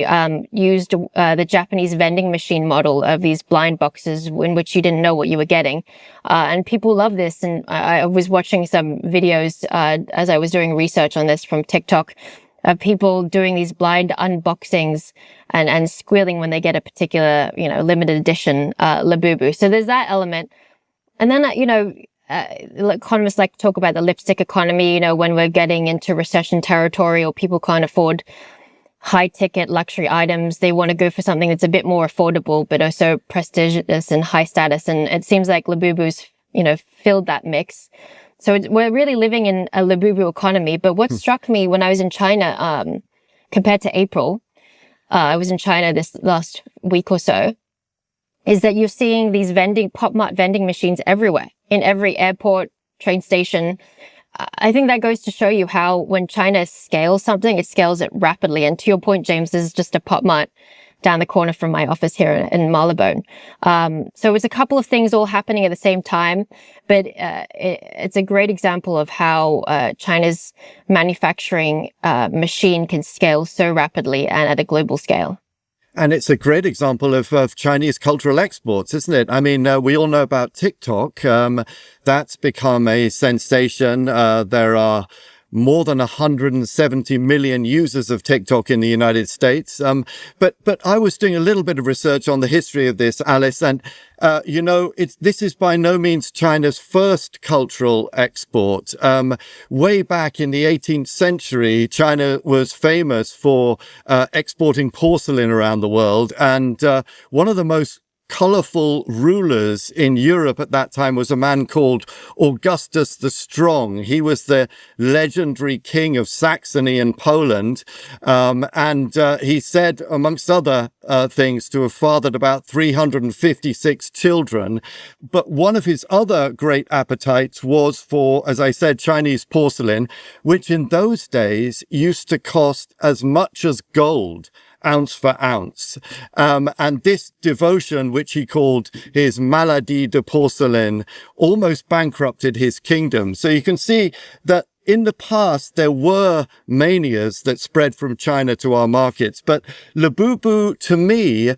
used the Japanese vending machine model of these blind boxes in which you didn't know what you were getting. And people love this. And I was watching some videos as I was doing research on this from TikTok of people doing these blind unboxings and squealing when they get a particular, limited edition Labubu. So there's that element. And then, economists like to talk about the lipstick economy, when we're getting into recession territory or people can't afford high ticket luxury items. They want to go for something that's a bit more affordable, but also prestigious and high status. And it seems like Labubu's, filled that mix. So we're really living in a Labubu economy. But what struck me when I was in China, compared to April, I was in China this last week or so, is that you're seeing these Pop Mart vending machines everywhere, in every airport, train station. I think that goes to show you how when China scales something, it scales it rapidly. And to your point, James, this is just a Pop Mart down the corner from my office here in Marylebone. So it's a couple of things all happening at the same time, but it's a great example of how China's manufacturing machine can scale so rapidly and at a global scale. And it's a great example of Chinese cultural exports, isn't it? I mean, we all know about TikTok. That's become a sensation. There are more than 170 million users of TikTok in the United States. But I was doing a little bit of research on the history of this, Alice, and this is by no means China's first cultural export. Way back in the 18th century, China was famous for exporting porcelain around the world. And one of the most colorful rulers in Europe at that time was a man called Augustus the Strong. He was the legendary king of Saxony and Poland. And he said, amongst other things, to have fathered about 356 children. But one of his other great appetites was for, as I said, Chinese porcelain, which in those days used to cost as much as gold, ounce for ounce. And this devotion, which he called his maladie de porcelain, almost bankrupted his kingdom. So you can see that in the past, there were manias that spread from China to our markets. But Labubu, to me,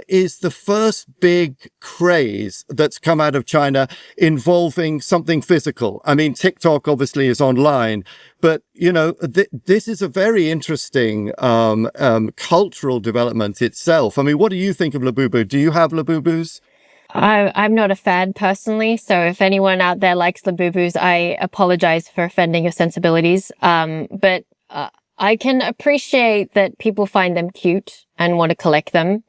is the first big craze that's come out of China involving something physical. I mean, TikTok obviously is online, but, you know, this is a very interesting cultural development itself. I mean, what do you think of Labubu? Do you have Labubus? I'm not a fan personally, so if anyone out there likes Labubus, I apologize for offending your sensibilities. But I can appreciate that people find them cute and want to collect them.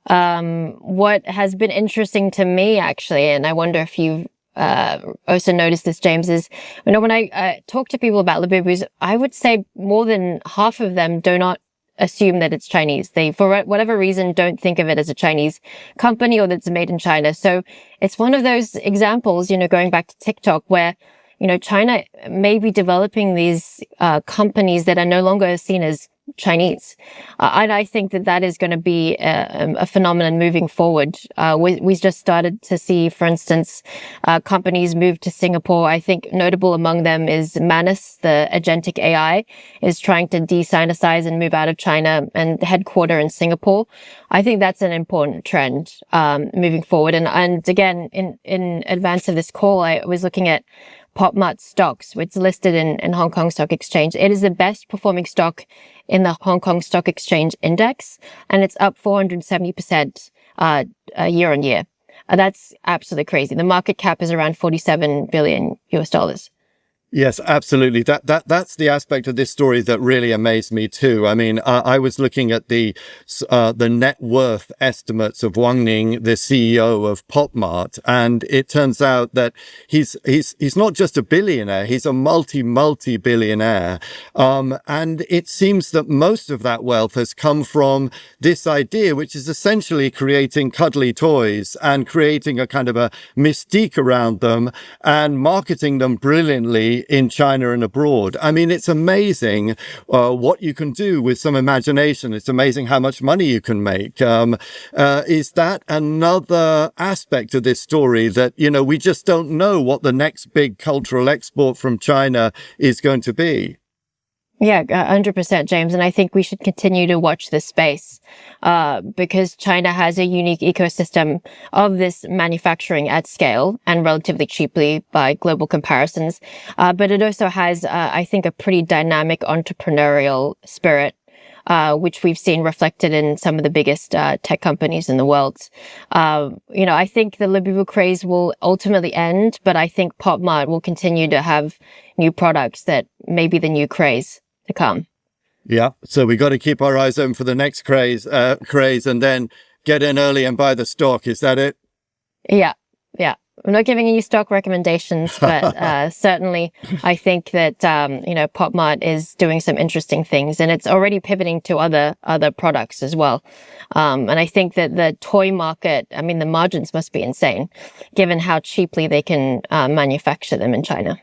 What has been interesting to me, actually, and I wonder if you've also noticed this, James, is, you know, when I talk to people about Labubus, I would say more than half of them do not assume that it's Chinese. They, for whatever reason, don't think of it as a Chinese company or that it's made in China. So it's one of those examples, you know, going back to TikTok, where, you know, China may be developing these companies that are no longer seen as Chinese. And I think that that is going to be a phenomenon moving forward. We just started to see, for instance, companies move to Singapore. I think notable among them is Manus, the agentic AI, is trying to de-Sinicize and move out of China and headquarter in Singapore. I think that's an important trend moving forward. And again, in advance of this call, I was looking at PopMart stocks, which is listed in Hong Kong Stock Exchange. It is the best performing stock in the Hong Kong Stock Exchange index, and it's up 470% year on year. That's absolutely crazy. The market cap is around 47 billion US dollars. Yes, absolutely. That's the aspect of this story that really amazed me too. I mean, I was looking at the net worth estimates of Wang Ning, the CEO of PopMart, and it turns out that he's not just a billionaire; he's a multi-billionaire. And it seems that most of that wealth has come from this idea, which is essentially creating cuddly toys and creating a kind of a mystique around them and marketing them brilliantly in China and abroad. I mean, it's amazing what you can do with some imagination. It's amazing how much money you can make. Is that another aspect of this story that, you know, we just don't know what the next big cultural export from China is going to be? Yeah, 100%, James. And I think we should continue to watch this space because China has a unique ecosystem of this manufacturing at scale and relatively cheaply by global comparisons. But it also has, I think, a pretty dynamic entrepreneurial spirit, which we've seen reflected in some of the biggest tech companies in the world. You know, I think the Labubu craze will ultimately end, but I think PopMart will continue to have new products that may be the new craze to come. Yeah, so we got to keep our eyes open for the next craze, and then get in early and buy the stock. Is that it? Yeah. I'm not giving you stock recommendations, but certainly I think that you know, PopMart is doing some interesting things, and it's already pivoting to other products as well. And I think that the toy market, I mean, the margins must be insane, given how cheaply they can manufacture them in China.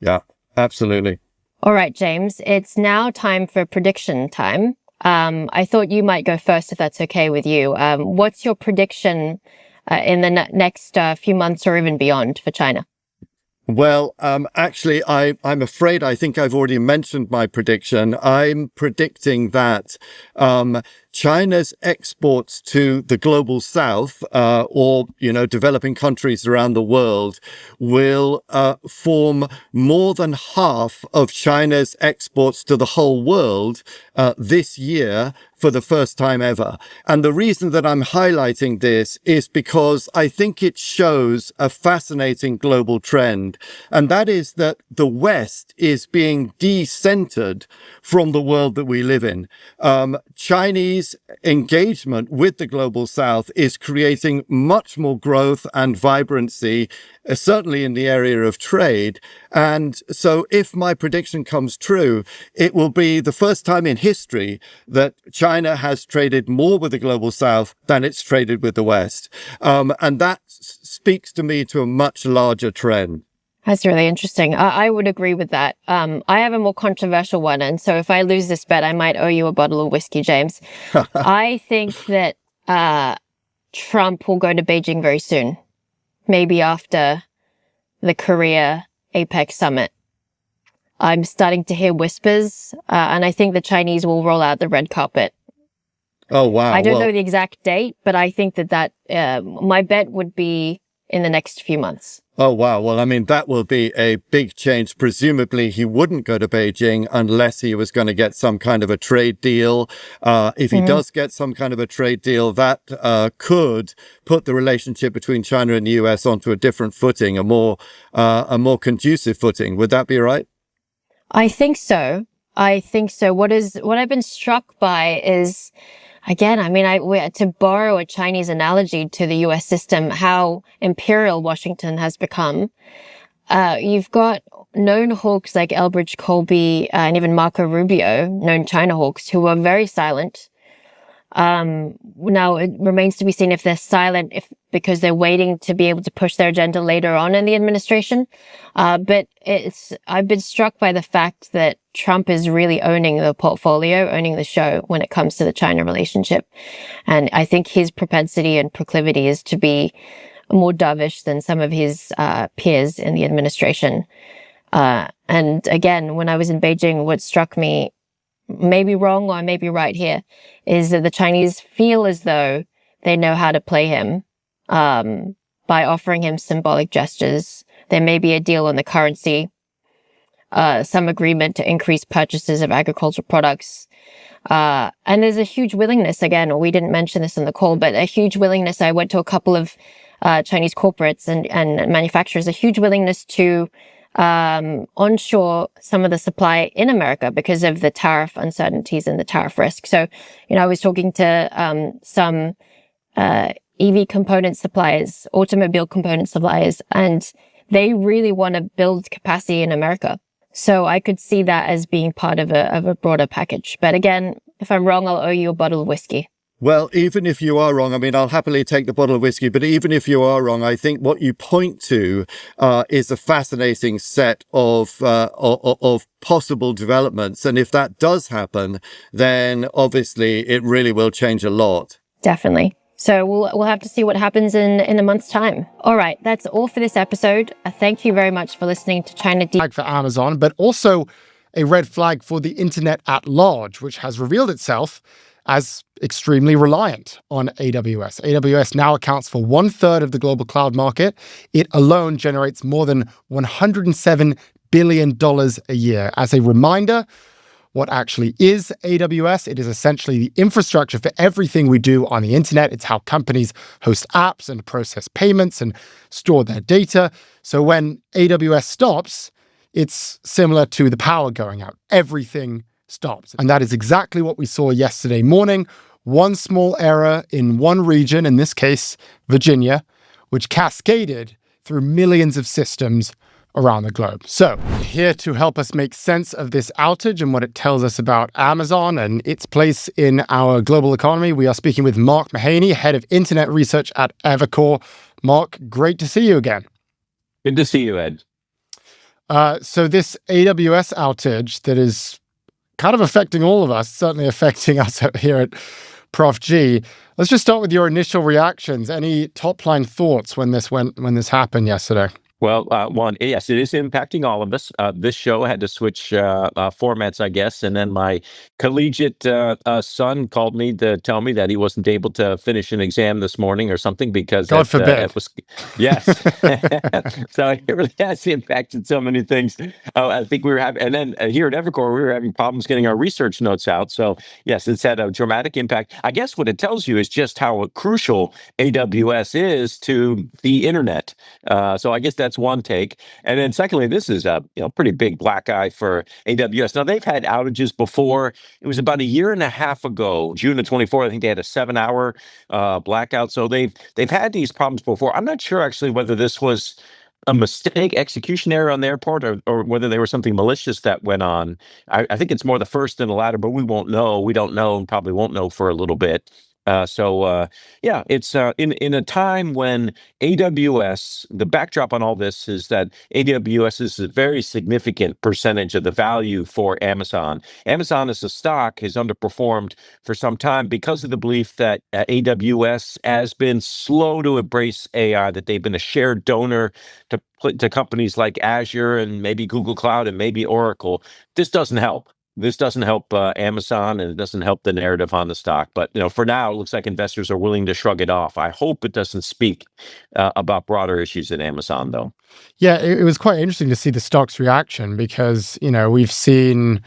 Yeah, absolutely. All right, James, it's now time for prediction time. I thought you might go first, if that's okay with you. What's your prediction in the next few months or even beyond for China? Well, actually, I'm afraid I think I've already mentioned my prediction. I'm predicting that China's exports to the global south, or, you know, developing countries around the world, will form more than half of China's exports to the whole world this year for the first time ever. And the reason that I'm highlighting this is because I think it shows a fascinating global trend. And that is that the West is being de-centered from the world that we live in. Chinese this engagement with the global south is creating much more growth and vibrancy, certainly in the area of trade. And so if my prediction comes true, it will be the first time in history that China has traded more with the global south than it's traded with the West. And that speaks to me to a much larger trend. That's really interesting. I would agree with that. I have a more controversial one. And so if I lose this bet, I might owe you a bottle of whiskey, James. I think that Trump will go to Beijing very soon, maybe after the Korea APEC summit. I'm starting to hear whispers, and I think the Chinese will roll out the red carpet. Oh, wow. I don't know the exact date, but I think that my bet would be in the next few months. Oh, wow. Well, I mean, that will be a big change. Presumably, he wouldn't go to Beijing unless he was going to get some kind of a trade deal. If he does get some kind of a trade deal, that could put the relationship between China and the US onto a different footing, a more conducive footing. Would that be right? I think so. What I've been struck by is, again, I mean, to borrow a Chinese analogy to the US system, how imperial Washington has become. You've got known hawks like Elbridge Colby and even Marco Rubio, known China hawks, who are very silent. Now it remains to be seen if they're silent because they're waiting to be able to push their agenda later on in the administration. But I've been struck by the fact that Trump is really owning the portfolio, owning the show when it comes to the China relationship. And I think his propensity and proclivity is to be more dovish than some of his peers in the administration. And again, when I was in Beijing, what struck me, maybe wrong or maybe right here, is that the Chinese feel as though they know how to play him by offering him symbolic gestures. There may be a deal on the currency, some agreement to increase purchases of agricultural products. And there's a huge willingness, again, we didn't mention this in the call, but a huge willingness. I went to a couple of Chinese corporates and manufacturers, a huge willingness to onshore some of the supply in America because of the tariff uncertainties and the tariff risk. So, I was talking to some EV component suppliers, automobile component suppliers, and they really want to build capacity in America. So I could see that as being part of a broader package. But again, if I'm wrong, I'll owe you a bottle of whiskey. Well, even if you are wrong, I mean, I'll happily take the bottle of whiskey, but even if you are wrong, I think what you point to is a fascinating set of possible developments. And if that does happen, then obviously it really will change a lot. Definitely. So we'll have to see what happens in a month's time. All right, that's all for this episode. Thank you very much for listening to China Deep. Flag for Amazon, but also a red flag for the internet at large, which has revealed itself as extremely reliant on AWS. AWS now accounts for 1/3 of the global cloud market. It alone generates more than $107 billion a year. As a reminder, what actually is AWS? It is essentially the infrastructure for everything we do on the internet. It's how companies host apps and process payments and store their data. So when AWS stops, it's similar to the power going out. Everything stopped. And that is exactly what we saw yesterday morning. One small error in one region, in this case, Virginia, which cascaded through millions of systems around the globe. So here to help us make sense of this outage and what it tells us about Amazon and its place in our global economy, we are speaking with Mark Mahaney, head of internet research at Evercore. Mark, great to see you again. Good to see you, Ed. So this AWS outage that is kind of affecting all of us, certainly affecting us here at Prof G. Let's just start with your initial reactions. Any top-line thoughts when this happened yesterday? Well, one, yes, it is impacting all of us. This show had to switch formats, I guess, and then my collegiate son called me to tell me that he wasn't able to finish an exam this morning or something because God forbid. Yes. So it really has impacted so many things. I think we were having, and then here at Evercore, we were having problems getting our research notes out. So yes, it's had a dramatic impact. I guess what it tells you is just how crucial AWS is to the internet. So I guess that's one take. And then secondly, this is a pretty big black eye for AWS. Now they've had outages before. It was about a year and a half ago, June of 24. I think they had a 7-hour blackout. So they've had these problems before. I'm not sure actually whether this was a mistake, execution error on their part, or whether there was something malicious that went on. I think it's more the first than the latter, but we won't know. We don't know, and probably won't know for a little bit. Yeah, it's in a time when AWS, the backdrop on all this is that AWS is a very significant percentage of the value for Amazon. Amazon as a stock has underperformed for some time because of the belief that AWS has been slow to embrace AI, that they've been a shared donor to companies like Azure and maybe Google Cloud and maybe Oracle. This doesn't help. This doesn't help Amazon, and it doesn't help the narrative on the stock. But for now, it looks like investors are willing to shrug it off. I hope it doesn't speak about broader issues at Amazon, though. Yeah, it was quite interesting to see the stock's reaction because, we've seen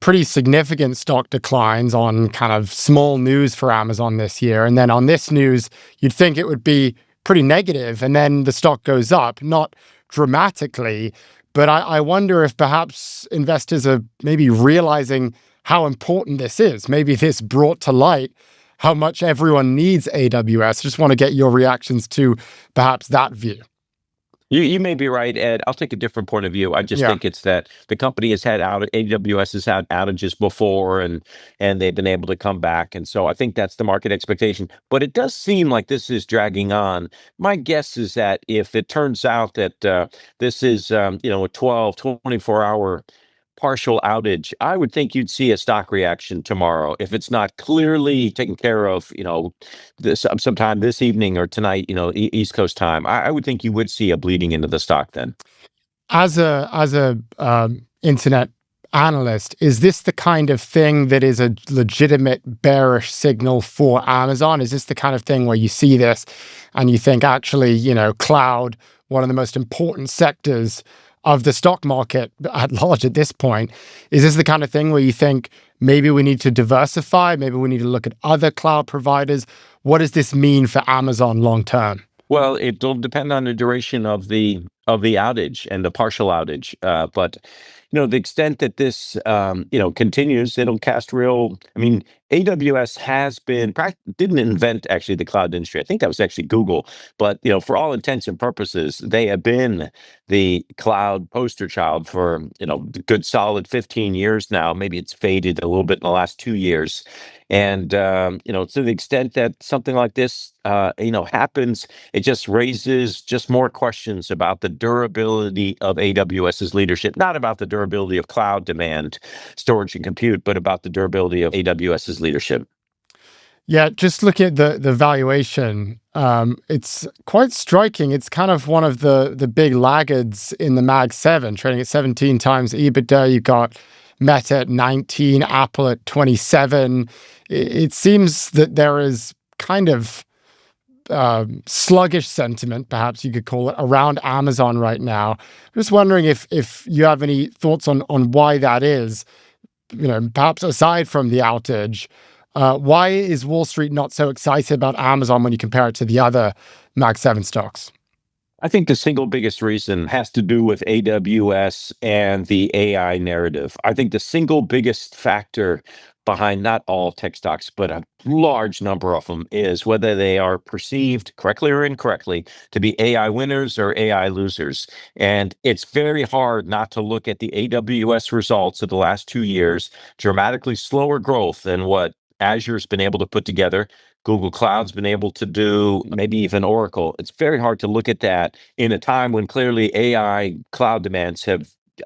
pretty significant stock declines on kind of small news for Amazon this year. And then on this news, you'd think it would be pretty negative, and then the stock goes up, not dramatically. But I wonder if perhaps investors are maybe realizing how important this is. Maybe this brought to light how much everyone needs AWS. Just want to get your reactions to perhaps that view. You may be right, Ed. I'll take a different point of view. I just think it's that the company has had AWS has had outages before, and they've been able to come back. And so I think that's the market expectation. But it does seem like this is dragging on. My guess is that if it turns out that this is a 12, 24-hour partial outage, I would think you'd see a stock reaction tomorrow if it's not clearly taken care of, sometime this evening or tonight, East Coast time. I would think you would see a bleeding into the stock then. As a internet analyst, is this the kind of thing that is a legitimate bearish signal for Amazon? Is this the kind of thing where you see this and you think actually, cloud, one of the most important sectors of the stock market at large at this point, is this the kind of thing where you think maybe we need to diversify, maybe we need to look at other cloud providers? What does this mean for Amazon long term? Well, it'll depend on the duration of the outage and the partial outage. But the extent that this continues, it'll cast real. I mean, AWS didn't invent actually the cloud industry. I think that was actually Google. But for all intents and purposes, they have been the cloud poster child for good solid 15 years now. Maybe it's faded a little bit in the last 2 years. And to the extent that something like this happens, it just raises just more questions about the durability of AWS's leadership, not about the durability of cloud demand, storage, and compute, but about the durability of AWS's leadership. Yeah, just look at the valuation. It's quite striking. It's kind of one of the big laggards in the Mag 7, trading at 17 times EBITDA. You've got Meta at 19, Apple at 27. It seems that there is kind of sluggish sentiment, perhaps you could call it, around Amazon right now. I'm just wondering if you have any thoughts on why that is, perhaps aside from the outage. Why is Wall Street not so excited about Amazon when you compare it to the other Mag 7 stocks? I think the single biggest reason has to do with AWS and the AI narrative. I think the single biggest factor behind not all tech stocks, but a large number of them, is whether they are perceived correctly or incorrectly to be AI winners or AI losers. And it's very hard not to look at the AWS results of the last 2 years, dramatically slower growth than what Azure's been able to put together. Google Cloud's been able to do, maybe even Oracle. It's very hard to look at that in a time when clearly AI cloud demands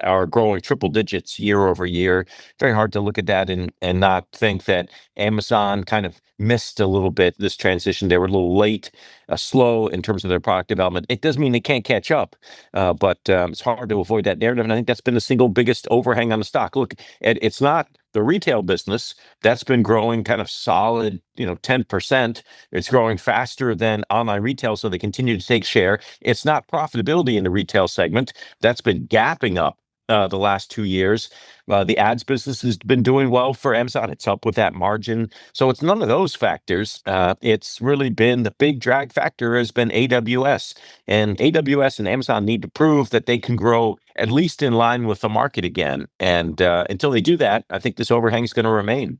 are growing triple digits year over year. Very hard to look at that and not think that Amazon kind of missed a little bit this transition. They were a little late, slow in terms of their product development. It doesn't mean they can't catch up, but it's hard to avoid that narrative. And I think that's been the single biggest overhang on the stock. Look, it's not the retail business that's been growing kind of solid, 10%. It's growing faster than online retail, so they continue to take share. It's not profitability in the retail segment that's been gapping up the last 2 years. The ads business has been doing well for Amazon. It's up with that margin. So it's none of those factors. It's really been the big drag factor has been AWS. And AWS and Amazon need to prove that they can grow at least in line with the market again. And until they do that, I think this overhang is going to remain.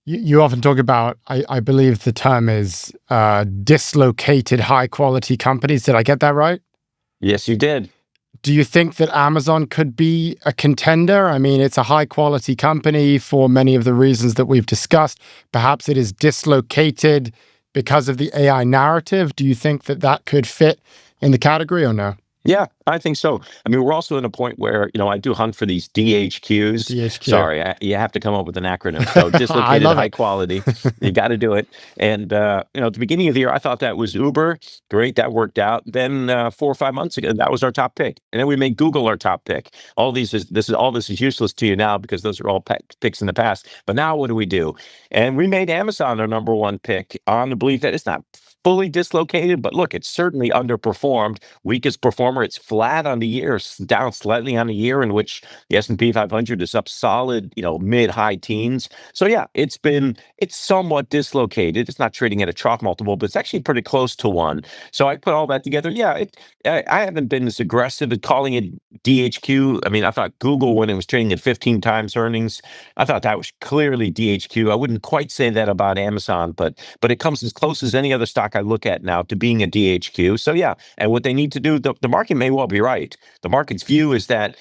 You often talk about, I believe the term is dislocated high quality companies. Did I get that right? Yes, you did. Do you think that Amazon could be a contender? I mean, it's a high quality company for many of the reasons that we've discussed. Perhaps it is dislocated because of the AI narrative. Do you think that that could fit in the category or no? Yeah, I think so. I mean, we're also in a point where, I do hunt for these DHQs. DHQ. Sorry, you have to come up with an acronym. So dislocated high quality, you got to do it. And, at the beginning of the year, I thought that was Uber. Great, that worked out. Then 4 or 5 months ago, that was our top pick. And then we made Google our top pick. All this is useless to you now because those are all picks in the past. But now what do? And we made Amazon our number one pick on the belief that it's not fully dislocated, but look, it's certainly underperformed. Weakest performer, it's flat on the year, down slightly on the year, in which the S&P 500 is up solid, mid-high teens. So yeah, it's somewhat dislocated. It's not trading at a trough multiple, but it's actually pretty close to one. So I put all that together. Yeah, I haven't been as aggressive at calling it DHQ. I mean, I thought Google, when it was trading at 15 times earnings, I thought that was clearly DHQ. I wouldn't quite say that about Amazon, but it comes as close as any other stock I look at now to being a DHQ. So yeah, and what they need to do, the market may well be right. The market's view is that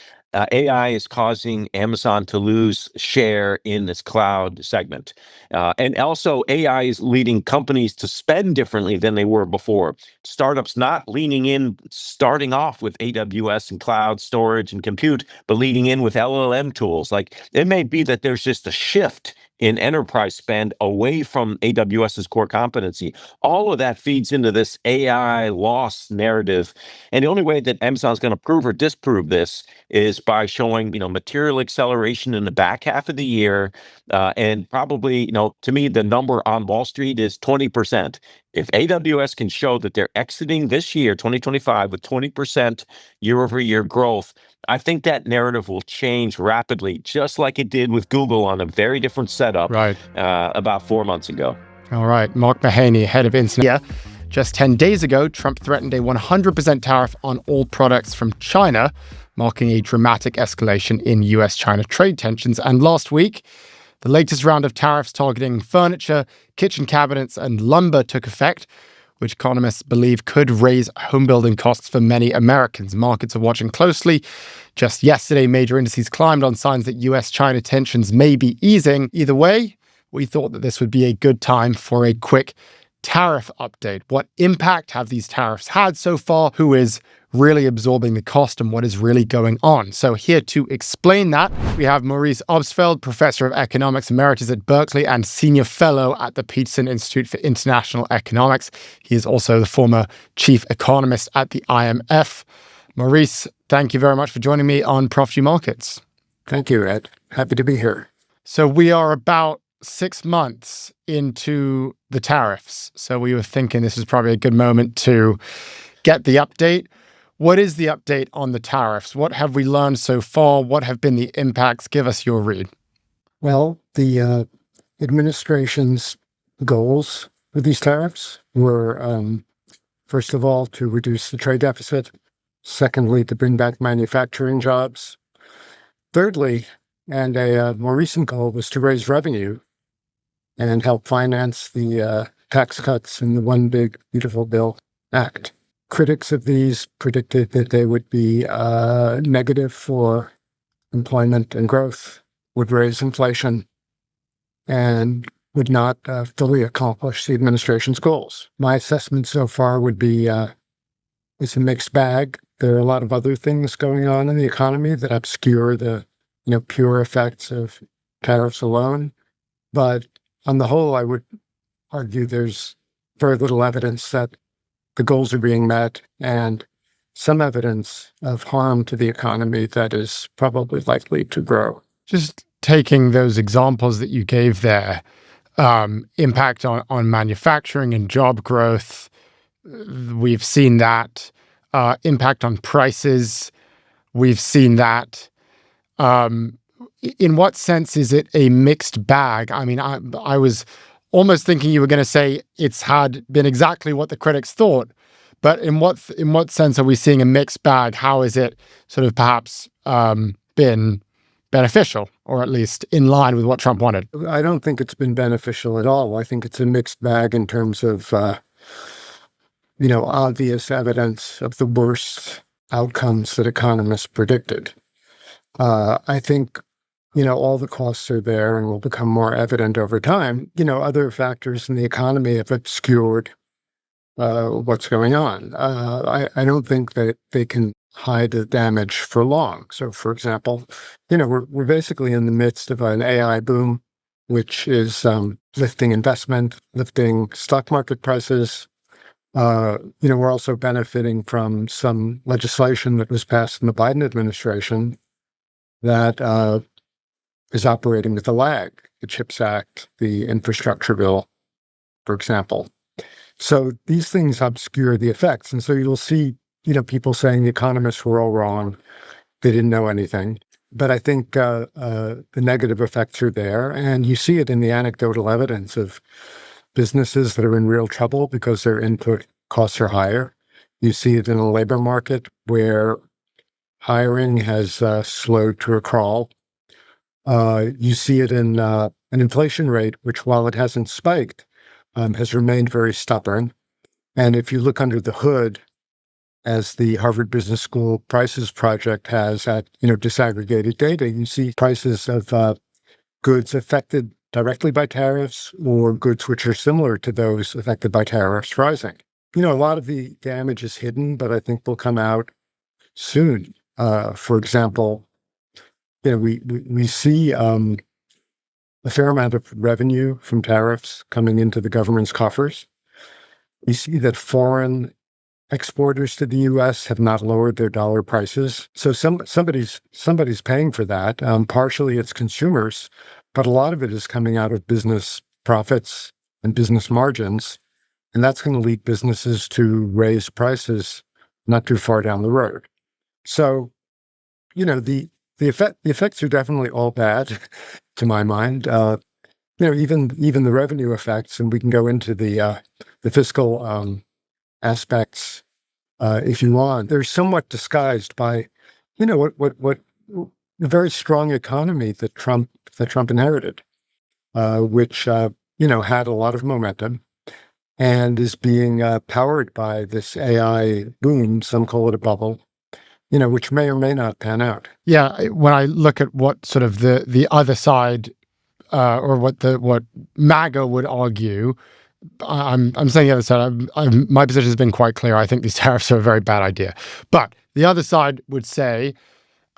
AI is causing Amazon to lose share in this cloud segment. And also AI is leading companies to spend differently than they were before. Startups not leaning in, starting off with AWS and cloud storage and compute, but leading in with LLM tools. Like, it may be that there's just a shift in enterprise spend away from AWS's core competency. All of that feeds into this AI loss narrative. And the only way that Amazon's going to prove or disprove this is by showing, material acceleration in the back half of the year. And probably, to me, the number on Wall Street is 20%. If AWS can show that they're exiting this year, 2025, with 20% year-over-year growth, I think that narrative will change rapidly, just like it did with Google on a very different setup about 4 months ago. All right. Mark Mahaney, head of Internet. Just 10 days ago, Trump threatened a 100% tariff on all products from China, marking a dramatic escalation in US-China trade tensions. And last week, the latest round of tariffs targeting furniture, kitchen cabinets, and lumber took effect, which economists believe could raise home building costs for many Americans. Markets are watching closely. Just yesterday, major indices climbed on signs that US-China tensions may be easing. Either way, we thought that this would be a good time for a quick tariff update. What impact have these tariffs had so far? Who is really absorbing the cost and what is really going on? So here to explain that, we have Maurice Obstfeld, Professor of Economics Emeritus at Berkeley and Senior Fellow at the Peterson Institute for International Economics. He is also the former Chief Economist at the IMF. Maurice, thank you very much for joining me on Prof G Markets. Thank you, Ed. Happy to be here. So we are about 6 months into the tariffs. So we were thinking this is probably a good moment to get the update. What is the update on the tariffs? What have we learned so far? What have been the impacts? Give us your read. Well, the administration's goals with these tariffs were, first of all, to reduce the trade deficit. Secondly, to bring back manufacturing jobs. Thirdly, and a more recent goal, was to raise revenue and help finance the tax cuts in the One Big Beautiful Bill Act. Critics of these predicted that they would be negative for employment and growth, would raise inflation, and would not fully accomplish the administration's goals. My assessment so far would be it's a mixed bag. There are a lot of other things going on in the economy that obscure the pure effects of tariffs alone. But on the whole, I would argue there's very little evidence that the goals are being met, and some evidence of harm to the economy that is probably likely to grow. Just taking those examples that you gave there, impact on manufacturing and job growth, we've seen that. Impact on prices, we've seen that. In what sense is it a mixed bag? I mean, I was almost thinking you were going to say it's had been exactly what the critics thought, but in what sense are we seeing a mixed bag? How is it sort of perhaps been beneficial, or at least in line with what Trump wanted? I don't think it's been beneficial at all. I think it's a mixed bag in terms of, obvious evidence of the worst outcomes that economists predicted. I think, all the costs are there and will become more evident over time. Other factors in the economy have obscured what's going on. I don't think that they can hide the damage for long. So, for example, we're basically in the midst of an AI boom, which is lifting investment, lifting stock market prices. We're also benefiting from some legislation that was passed in the Biden administration that is operating with a lag. The CHIPS Act, the infrastructure bill, for example. So these things obscure the effects. And so you'll see, people saying the economists were all wrong. They didn't know anything. But I think the negative effects are there. And you see it in the anecdotal evidence of businesses that are in real trouble because their input costs are higher. You see it in a labor market where hiring has slowed to a crawl. You see it in an inflation rate, which, while it hasn't spiked, has remained very stubborn. And if you look under the hood, as the Harvard Business School Prices Project has at disaggregated data, you see prices of goods affected directly by tariffs or goods which are similar to those affected by tariffs rising. A lot of the damage is hidden, but I think will come out soon. For example, we see a fair amount of revenue from tariffs coming into the government's coffers. We see that foreign exporters to the U.S. have not lowered their dollar prices. So somebody's paying for that. Partially it's consumers, but a lot of it is coming out of business profits and business margins. And that's going to lead businesses to raise prices not too far down the road. So, the effects are definitely all bad, to my mind. Even the revenue effects, and we can go into the fiscal aspects if you want. They're somewhat disguised by, what a very strong economy that Trump inherited, which had a lot of momentum and is being powered by this AI boom. Some call it a bubble. Which may or may not pan out. Yeah, when I look at what sort of the other side, or what MAGA would argue, I'm saying the other side. My position has been quite clear. I think these tariffs are a very bad idea. But the other side would say,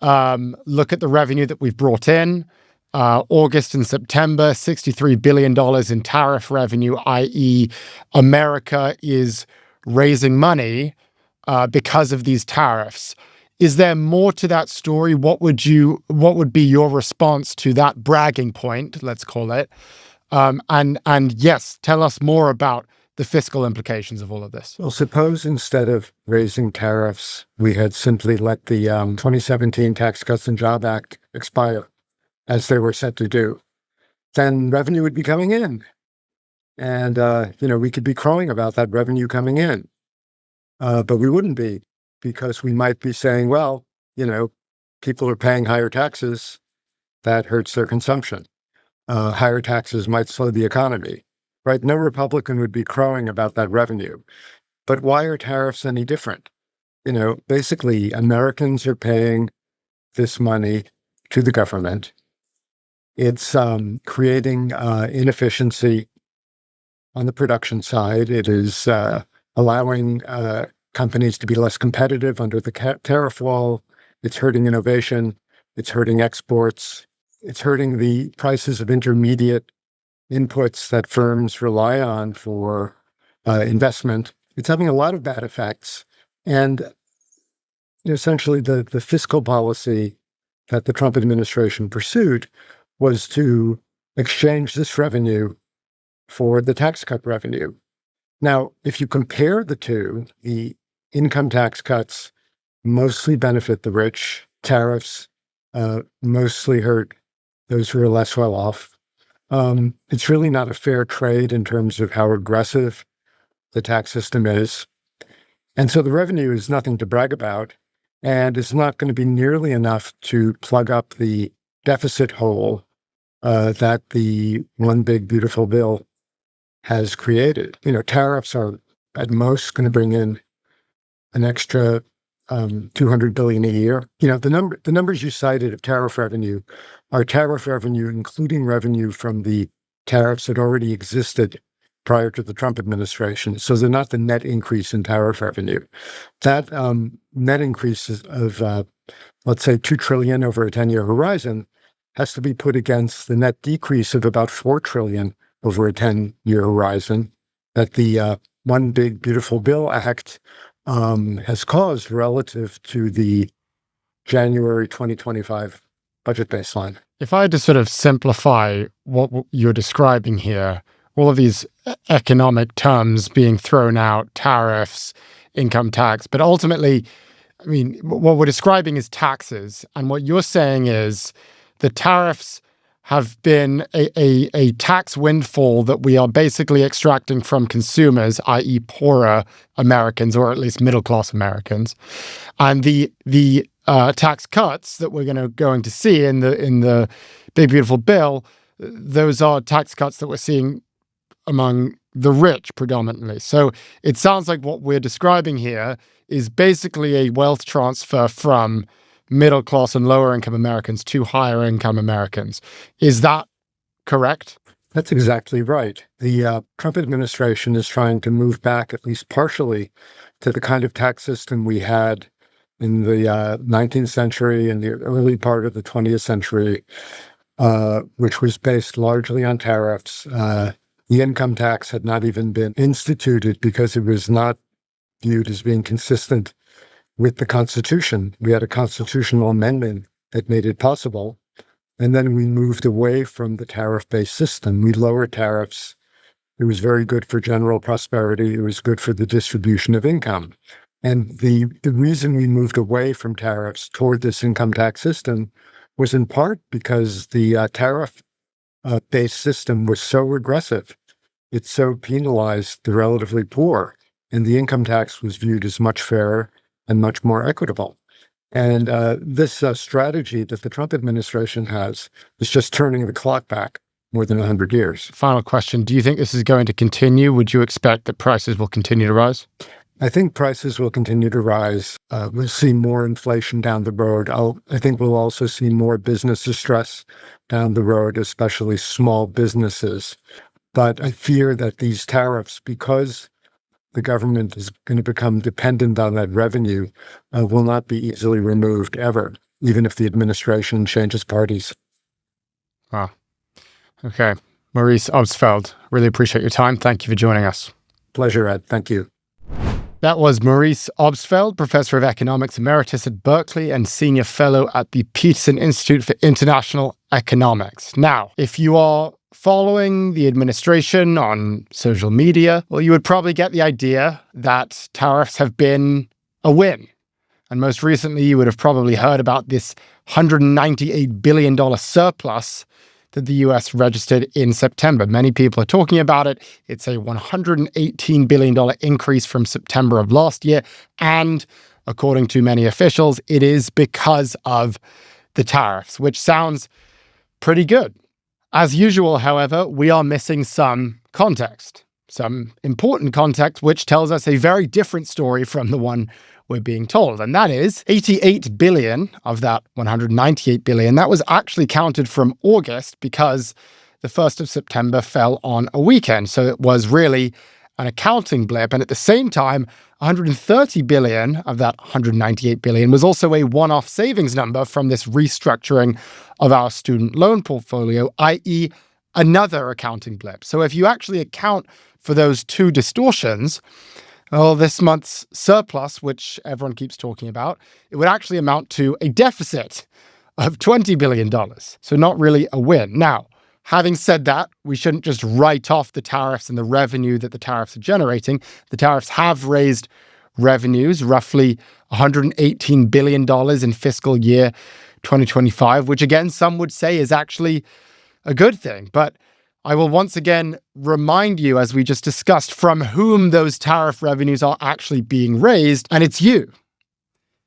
look at the revenue that we've brought in. August and September, $63 billion in tariff revenue, i.e., America is raising money because of these tariffs. Is there more to that story? What would be your response to that bragging point, let's call it? And yes, tell us more about the fiscal implications of all of this. Well, suppose instead of raising tariffs, we had simply let the 2017 Tax Cuts and Jobs Act expire, as they were set to do. Then revenue would be coming in. And, we could be crowing about that revenue coming in. But we wouldn't be, because we might be saying, well, people are paying higher taxes. That hurts their consumption. Higher taxes might slow the economy, right? No Republican would be crowing about that revenue. But why are tariffs any different? Basically, Americans are paying this money to the government. It's creating inefficiency on the production side. It is allowing companies to be less competitive under the tariff wall. It's hurting innovation. It's hurting exports. It's hurting the prices of intermediate inputs that firms rely on for investment. It's having a lot of bad effects. And essentially, the fiscal policy that the Trump administration pursued was to exchange this revenue for the tax cut revenue. Now, if you compare the two, the income tax cuts mostly benefit the rich. Tariffs mostly hurt those who are less well off. It's really not a fair trade in terms of how aggressive the tax system is. And so the revenue is nothing to brag about, and it's not going to be nearly enough to plug up the deficit hole that the one big beautiful bill has created. Tariffs are at most going to bring in an extra $200 billion a year. The numbers you cited of tariff revenue are tariff revenue, including revenue from the tariffs that already existed prior to the Trump administration. So they're not the net increase in tariff revenue. That net increase of, let's say, $2 trillion over a 10-year horizon has to be put against the net decrease of about $4 trillion over a 10-year horizon that the One Big Beautiful Bill Act has caused relative to the January 2025 budget baseline. If I had to sort of simplify what you're describing here, all of these economic terms being thrown out, tariffs, income tax, but ultimately, I mean, what we're describing is taxes. And what you're saying is the tariffs have been a tax windfall that we are basically extracting from consumers, i.e. poorer Americans, or at least middle-class Americans. And the tax cuts that we're going to see in the Big Beautiful Bill, those are tax cuts that we're seeing among the rich predominantly. So it sounds like what we're describing here is basically a wealth transfer from middle class and lower income Americans to higher income Americans. Is that correct? That's exactly right. The Trump administration is trying to move back, at least partially, to the kind of tax system we had in the 19th century and the early part of the 20th century, which was based largely on tariffs. The income tax had not even been instituted because it was not viewed as being consistent with the Constitution. We had a constitutional amendment that made it possible. And then we moved away from the tariff-based system. We lowered tariffs. It was very good for general prosperity. It was good for the distribution of income. And the reason we moved away from tariffs toward this income tax system was in part because the tariff-based system was so regressive. It so penalized the relatively poor. And the income tax was viewed as much fairer and much more equitable. And this strategy that the Trump administration has is just turning the clock back more than 100 years. Final question. Do you think this is going to continue? Would you expect that prices will continue to rise? I think prices will continue to rise. We'll see more inflation down the road. I think we'll also see more business distress down the road, especially small businesses. But I fear that these tariffs, because the government is going to become dependent on that revenue, will not be easily removed ever, even if the administration changes parties. Wow. Okay. Maurice Obstfeld, really appreciate your time. Thank you for joining us. Pleasure, Ed. Thank you. That was Maurice Obstfeld, Professor of Economics Emeritus at Berkeley and Senior Fellow at the Peterson Institute for International Economics. Now, if you are following the administration on social media, well, you would probably get the idea that tariffs have been a win. And most recently, you would have probably heard about this $198 billion surplus that the US registered in September. Many people are talking about it. It's a $118 billion increase from September of last year. And according to many officials, it is because of the tariffs, which sounds pretty good. As usual, however, we are missing some context, some important context, which tells us a very different story from the one we're being told. And that is 88 billion of that 198 billion, that was actually counted from August because the 1st of September fell on a weekend. So it was really an accounting blip. And at the same time, 130 billion of that 198 billion was also a one-off savings number from this restructuring of our student loan portfolio, i.e. another accounting blip. So if you actually account for those two distortions, well, this month's surplus, which everyone keeps talking about, it would actually amount to a deficit of $20 billion. So not really a win. Now, having said that, we shouldn't just write off the tariffs and the revenue that the tariffs are generating. The tariffs have raised revenues, roughly $118 billion in fiscal year 2025, which again, some would say is actually a good thing. But I will once again remind you, as we just discussed, from whom those tariff revenues are actually being raised. And it's you.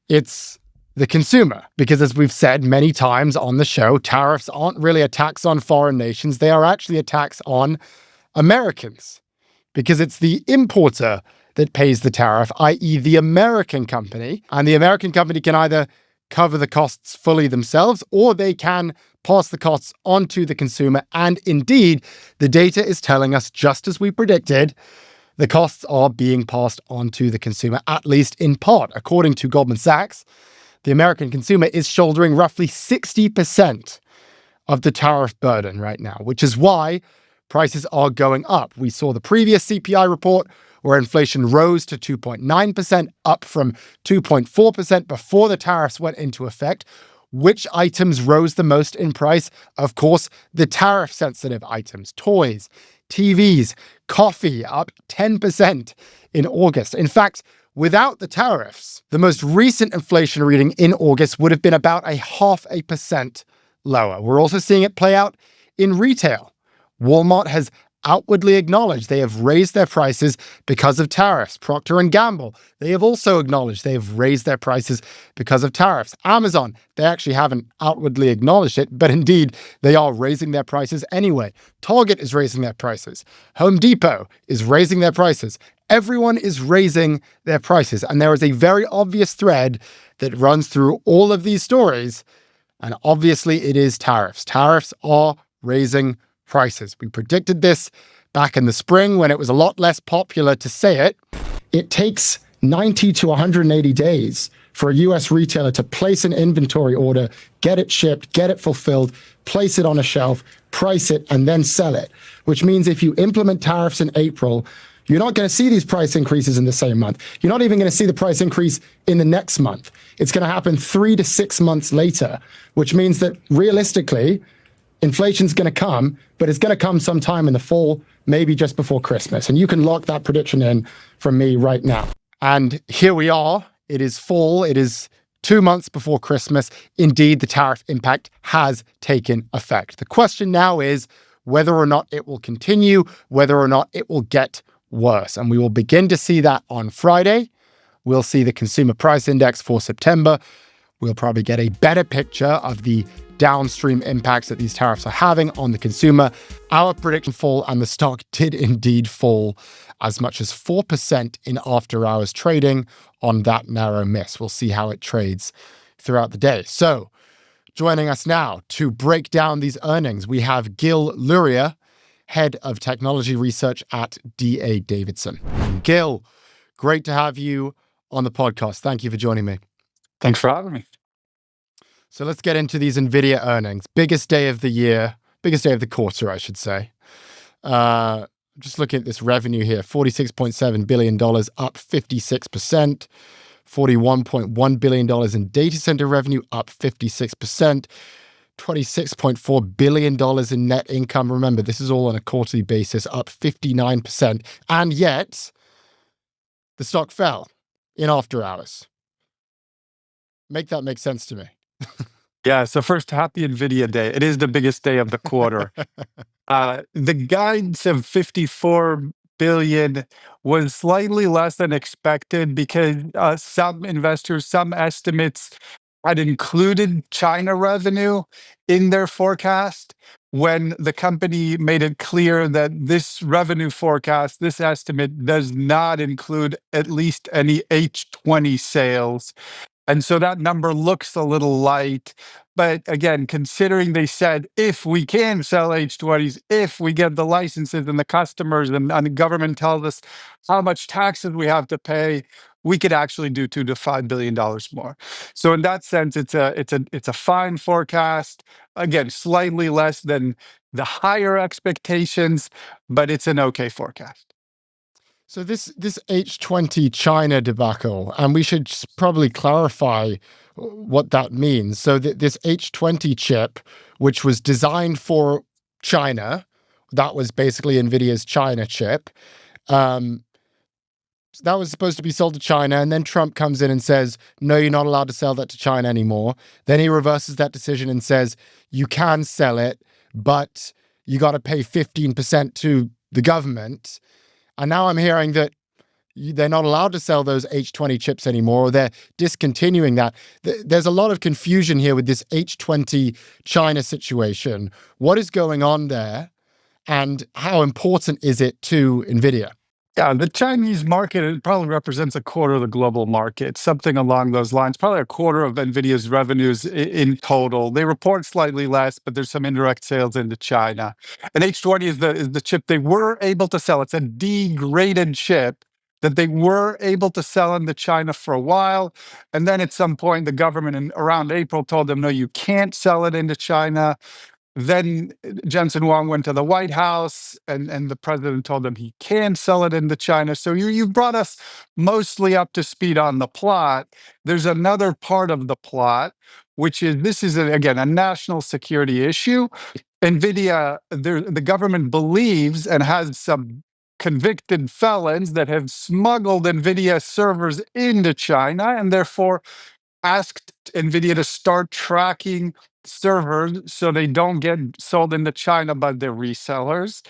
It's the consumer. Because as we've said many times on the show, tariffs aren't really a tax on foreign nations. They are actually a tax on Americans. Because it's the importer that pays the tariff, i.e. the American company. And the American company can either cover the costs fully themselves, or they can pass the costs onto the consumer. And indeed, the data is telling us, just as we predicted, the costs are being passed on to the consumer, at least in part. According to Goldman Sachs, the American consumer is shouldering roughly 60% of the tariff burden right now, which is why prices are going up. We saw the previous CPI report where inflation rose to 2.9%, up from 2.4% before the tariffs went into effect. Which items rose the most in price? Of course, the tariff-sensitive items, toys, TVs, coffee, up 10% in August. In fact, without the tariffs, the most recent inflation reading in August would have been about 0.5% lower. We're also seeing it play out in retail. Walmart has outwardly acknowledged they have raised their prices because of tariffs. Procter & Gamble, they have also acknowledged they have raised their prices because of tariffs. Amazon, they actually haven't outwardly acknowledged it, but indeed, they are raising their prices anyway. Target is raising their prices. Home Depot is raising their prices. Everyone is raising their prices. And there is a very obvious thread that runs through all of these stories. And obviously, it is tariffs. Tariffs are raising prices. We predicted this back in the spring when it was a lot less popular to say it. It takes 90 to 180 days for a US retailer to place an inventory order, get it shipped, get it fulfilled, place it on a shelf, price it, and then sell it. Which means if you implement tariffs in April, you're not going to see these price increases in the same month. You're not even going to see the price increase in the next month. It's going to happen 3 to 6 months later, which means that realistically, inflation's going to come, but it's going to come sometime in the fall, maybe just before Christmas. And you can lock that prediction in from me right now. And here we are. It is fall. It is 2 months before Christmas. Indeed, the tariff impact has taken effect. The question now is whether or not it will continue, whether or not it will get worse. And we will begin to see that on Friday. We'll see the consumer price index for September. We'll probably get a better picture of the downstream impacts that these tariffs are having on the consumer. Our prediction fall, and the stock did indeed fall as much as 4% in after-hours trading on that narrow miss. We'll see how it trades throughout the day. So, joining us now to break down these earnings, we have Gil Luria, Head of Technology Research at D.A. Davidson. Gil, great to have you on the podcast. Thank you for joining me. Thanks for having me. So let's get into these NVIDIA earnings. Biggest day of the year, biggest day of the quarter, I should say. Just looking at this revenue here, $46.7 billion, up 56%. $41.1 billion in data center revenue, up 56%. $26.4 billion in net income. Remember, this is all on a quarterly basis, up 59%. And yet, the stock fell in after hours. Make that make sense to me. Yeah, so first, happy NVIDIA Day. It is the biggest day of the quarter. The guidance of 54 billion was slightly less than expected because some investors, some estimates had included China revenue in their forecast when the company made it clear that this revenue forecast, this estimate, does not include at least any H20 sales. And so that number looks a little light. But again, considering they said, if we can sell H20s, if we get the licenses and the customers and the government tells us how much taxes we have to pay, we could actually do $2 to $5 billion more. So in that sense, it's a fine forecast. Again, slightly less than the higher expectations, but it's an okay forecast. So this H20 China debacle, and we should probably clarify what that means. So this H20 chip, which was designed for China, that was basically NVIDIA's China chip. that was supposed to be sold to China, and then Trump comes in and says, no, you're not allowed to sell that to China anymore. Then he reverses that decision and says, you can sell it, but you got to pay 15% to the government. And now I'm hearing that they're not allowed to sell those H20 chips anymore, or they're discontinuing that. There's a lot of confusion here with this H20 China situation. What is going on there, and how important is it to NVIDIA? Yeah, the Chinese market, it probably represents a quarter of the global market, something along those lines, probably a quarter of NVIDIA's revenues in total. They report slightly less, but there's some indirect sales into China. And H20 is the chip they were able to sell. It's a degraded chip that they were able to sell into China for a while. And then at some point, the government around April told them, no, you can't sell it into China. Then Jensen Huang went to the White House, and the president told him he can sell it into China. So you've brought us mostly up to speed on the plot. There's another part of the plot, which is this is, again, a national security issue. NVIDIA, the government believes and has some convicted felons that have smuggled NVIDIA servers into China and therefore asked NVIDIA to start tracking servers so they don't get sold into China by their resellers.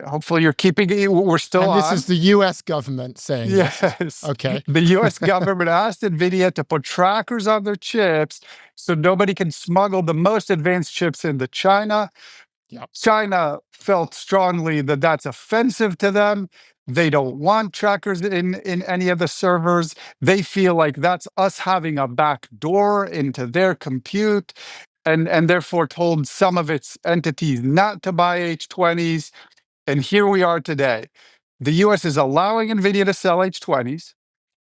Hopefully you're keeping it. We're still And this on. is the US government saying this. Yes. Okay. The US government asked NVIDIA to put trackers on their chips so nobody can smuggle the most advanced chips into China. Yep. China felt strongly that that's offensive to them. They don't want trackers in any of the servers. They feel like that's us having a back door into their compute, and therefore told some of its entities not to buy H20s. And here we are today. The US is allowing NVIDIA to sell H20s.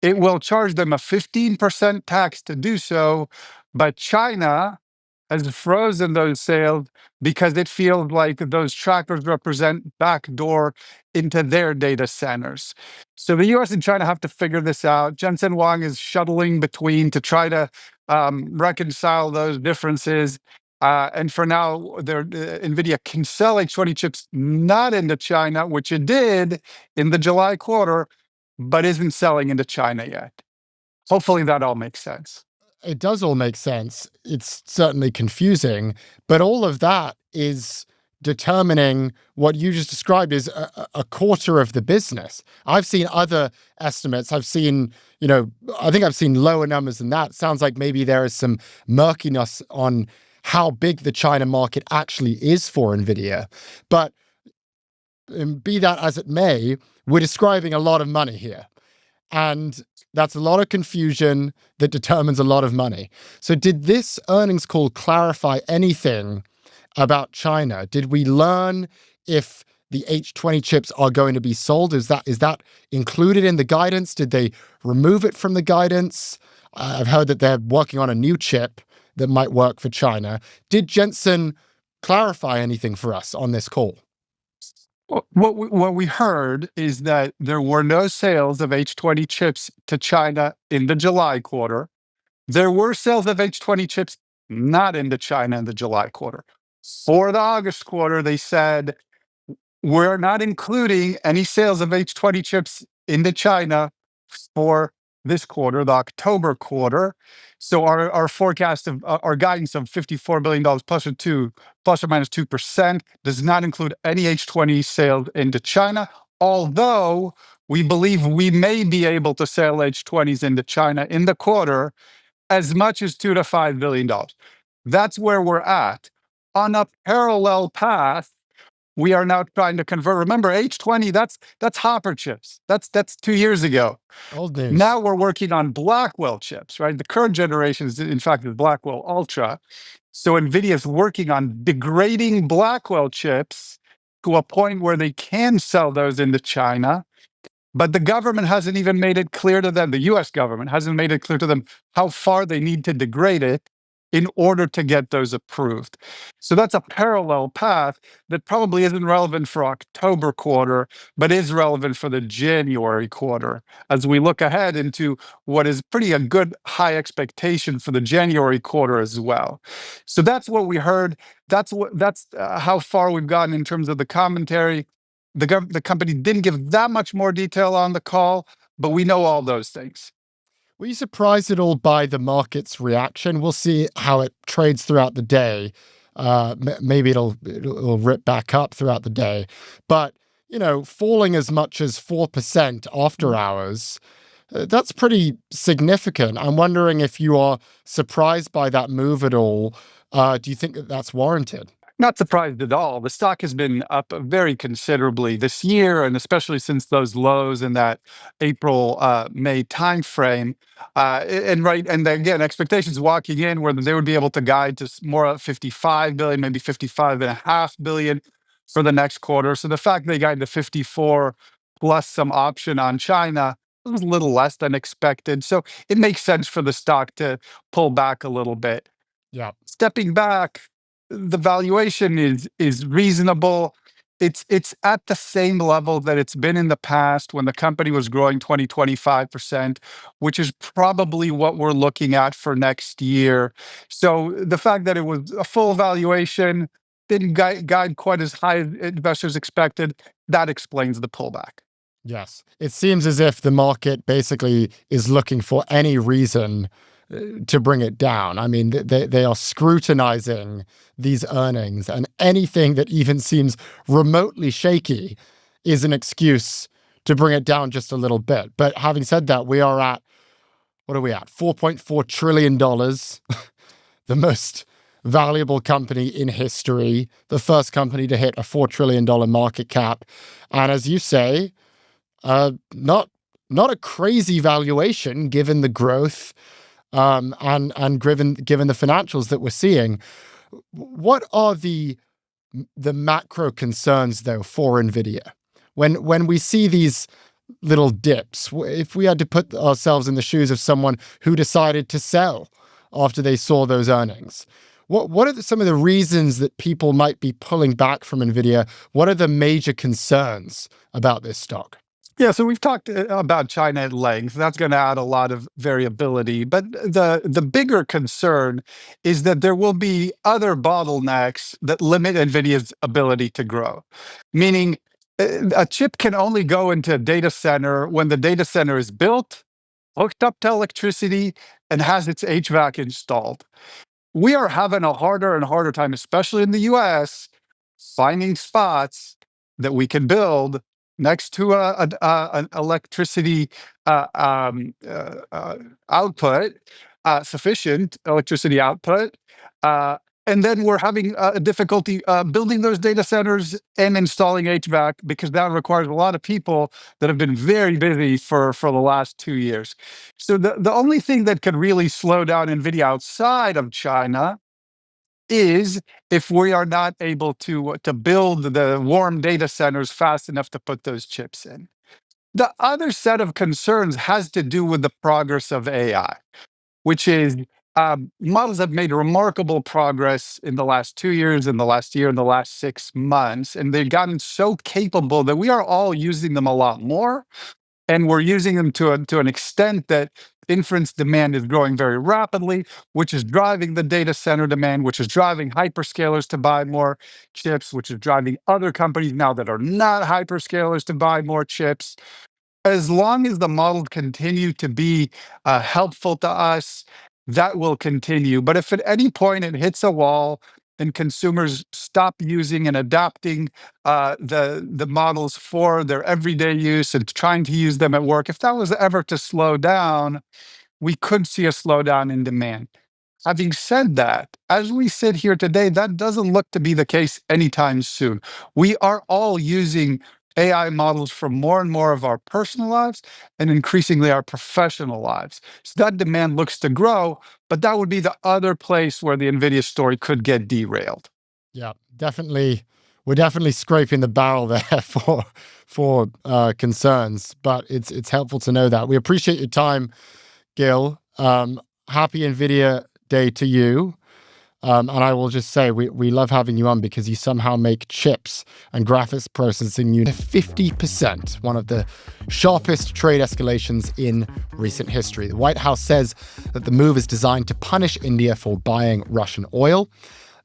It will charge them a 15% tax to do so, but China has frozen those sales because it feels like those trackers represent backdoor into their data centers. So the US and China have to figure this out. Jensen Huang is shuttling between to try to reconcile those differences. And for now, NVIDIA can sell H20 chips not into China, which it did in the July quarter, but isn't selling into China yet. Hopefully that all makes sense. It does all make sense. It's certainly confusing, but all of that is determining what you just described as a quarter of the business. I've seen other estimates. I've seen, I think I've seen lower numbers than that. Sounds like maybe there is some murkiness on how big the China market actually is for NVIDIA. But be that as it may, we're describing a lot of money here. And that's a lot of confusion that determines a lot of money. So did this earnings call clarify anything about China? Did we learn if the H20 chips are going to be sold? Is that included in the guidance? Did they remove it from the guidance? I've heard that they're working on a new chip that might work for China. Did Jensen clarify anything for us on this call? What we heard is that there were no sales of H20 chips to China in the July quarter. There were sales of H20 chips not into China in the July quarter. For the August quarter, they said, we're not including any sales of H20 chips into China for this quarter, the October quarter. So our forecast of our guidance of $54 billion plus or minus 2% does not include any H20 sales into China, although we believe we may be able to sell H20s into China in the quarter as much as $2 to $5 billion. That's where we're at. On a parallel path, we are now trying to convert. Remember, H20, that's Hopper chips. That's 2 years ago. Old news. Now we're working on Blackwell chips, right? The current generation is, in fact, the Blackwell Ultra. So NVIDIA is working on degrading Blackwell chips to a point where they can sell those into China. But the government hasn't even made it clear to them, the US government hasn't made it clear to them how far they need to degrade it in order to get those approved. So that's a parallel path that probably isn't relevant for October quarter, but is relevant for the January quarter as we look ahead into what is pretty a good high expectation for the January quarter as well. So that's what we heard. That's how far we've gotten in terms of the commentary. The company didn't give that much more detail on the call, but we know all those things. Were you surprised at all by the market's reaction? We'll see how it trades throughout the day. Maybe it'll rip back up throughout the day. But, falling as much as 4% after hours, that's pretty significant. I'm wondering if you are surprised by that move at all. Do you think that that's warranted? Not surprised at all. The stock has been up very considerably this year, and especially since those lows in that April, May timeframe. And again, expectations walking in where they would be able to guide to more at 55 billion, maybe 55.5 billion for the next quarter. So the fact they guided to 54 plus some option on China was a little less than expected. So it makes sense for the stock to pull back a little bit. Yeah. Stepping back, the valuation is reasonable. It's at the same level that it's been in the past when the company was growing 25%, which is probably what we're looking at for next year. So the fact that it was a full valuation, didn't guide quite as high as investors expected, that explains the pullback. Yes. It seems as if the market basically is looking for any reason to bring it down. I mean, they are scrutinizing these earnings, and anything that even seems remotely shaky is an excuse to bring it down just a little bit. But having said that, we are at, what are we at? $4.4 trillion, the most valuable company in history, the first company to hit a $4 trillion market cap. And as you say, not a crazy valuation given the growth and given the financials that we're seeing. What are the macro concerns though for NVIDIA? When we see these little dips, if we had to put ourselves in the shoes of someone who decided to sell after they saw those earnings, what are some of the reasons that people might be pulling back from NVIDIA? What are the major concerns about this stock? Yeah, so we've talked about China at length. That's going to add a lot of variability. But the bigger concern is that there will be other bottlenecks that limit NVIDIA's ability to grow. Meaning, a chip can only go into a data center when the data center is built, hooked up to electricity, and has its HVAC installed. We are having a harder and harder time, especially in the US, finding spots that we can build next to an electricity output, sufficient electricity output. And then we're having difficulty building those data centers and installing HVAC because that requires a lot of people that have been very busy for the last 2 years. So the only thing that could really slow down NVIDIA outside of China is if we are not able to build the warm data centers fast enough to put those chips in. The other set of concerns has to do with the progress of AI, which is models have made remarkable progress in the last 2 years, in the last year, in the last 6 months, and they've gotten so capable that we are all using them a lot more. And we're using them to an extent that inference demand is growing very rapidly, which is driving the data center demand, which is driving hyperscalers to buy more chips, which is driving other companies now that are not hyperscalers to buy more chips. As long as the model continue to be helpful to us, that will continue. But if at any point it hits a wall, and consumers stop using and adapting the models for their everyday use and trying to use them at work, if that was ever to slow down, we could see a slowdown in demand. Having said that, as we sit here today, that doesn't look to be the case anytime soon. We are all using AI models for more and more of our personal lives and increasingly our professional lives. So that demand looks to grow, but that would be the other place where the NVIDIA story could get derailed. Yeah, definitely. We're definitely scraping the barrel there for concerns, but it's helpful to know that. We appreciate your time, Gil. Happy NVIDIA Day to you. And I will just say, we love having you on because you somehow make chips and graphics processing unit 50%, one of the sharpest trade escalations in recent history. The White House says that the move is designed to punish India for buying Russian oil.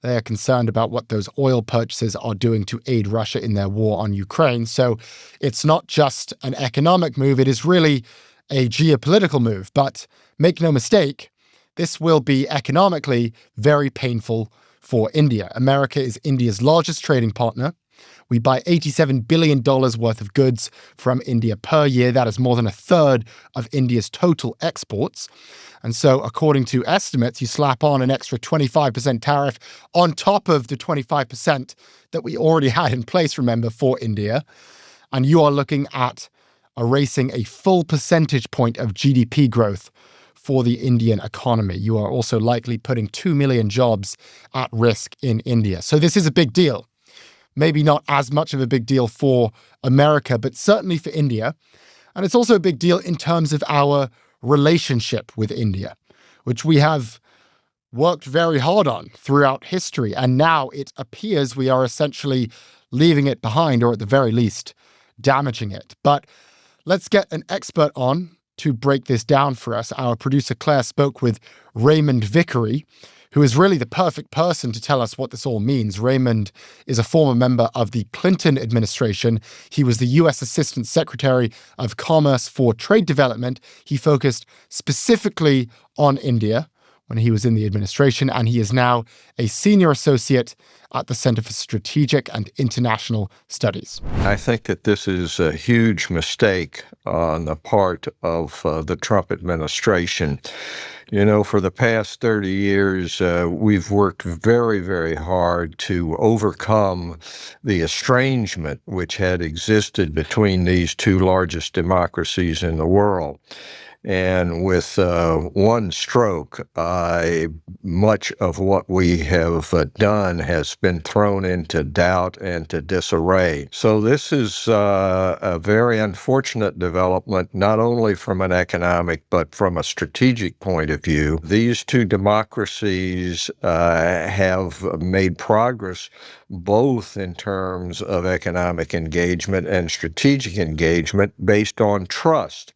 They are concerned about what those oil purchases are doing to aid Russia in their war on Ukraine. So it's not just an economic move, it is really a geopolitical move. But make no mistake, this will be economically very painful for India. America is India's largest trading partner. We buy $87 billion worth of goods from India per year. That is more than a third of India's total exports. And so, according to estimates, you slap on an extra 25% tariff on top of the 25% that we already had in place, remember, for India. And you are looking at erasing a full percentage point of GDP growth for the Indian economy. You are also likely putting 2 million jobs at risk in India. So this is a big deal. Maybe not as much of a big deal for America, but certainly for India. And it's also a big deal in terms of our relationship with India, which we have worked very hard on throughout history. And now it appears we are essentially leaving it behind, or at the very least, damaging it. But let's get an expert on to break this down for us. Our producer Claire spoke with Raymond Vickery, who is really the perfect person to tell us what this all means. Raymond is a former member of the Clinton administration. He was the U.S. Assistant Secretary of Commerce for Trade Development. He focused specifically on India when he was in the administration, and he is now a senior associate at the Center for Strategic and International Studies. I think that this is a huge mistake on the part of the Trump administration. You know, for the past 30 years, we've worked very, very hard to overcome the estrangement which had existed between these two largest democracies in the world. And with one stroke, much of what we have done has been thrown into doubt and to disarray. So this is a very unfortunate development, not only from an economic, but from a strategic point of view. These two democracies have made progress both in terms of economic engagement and strategic engagement based on trust.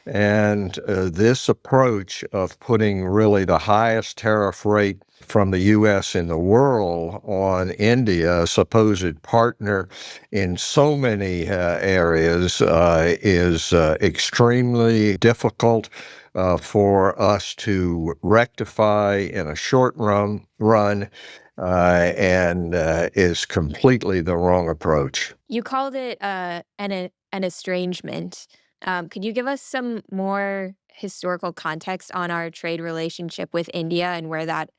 And this approach of putting really the highest tariff rate from the U.S. in the world on India, a supposed partner in so many areas, is extremely difficult for us to rectify in a short run, and is completely the wrong approach. You called it an estrangement. Could you give us some more historical context on our trade relationship with India and where that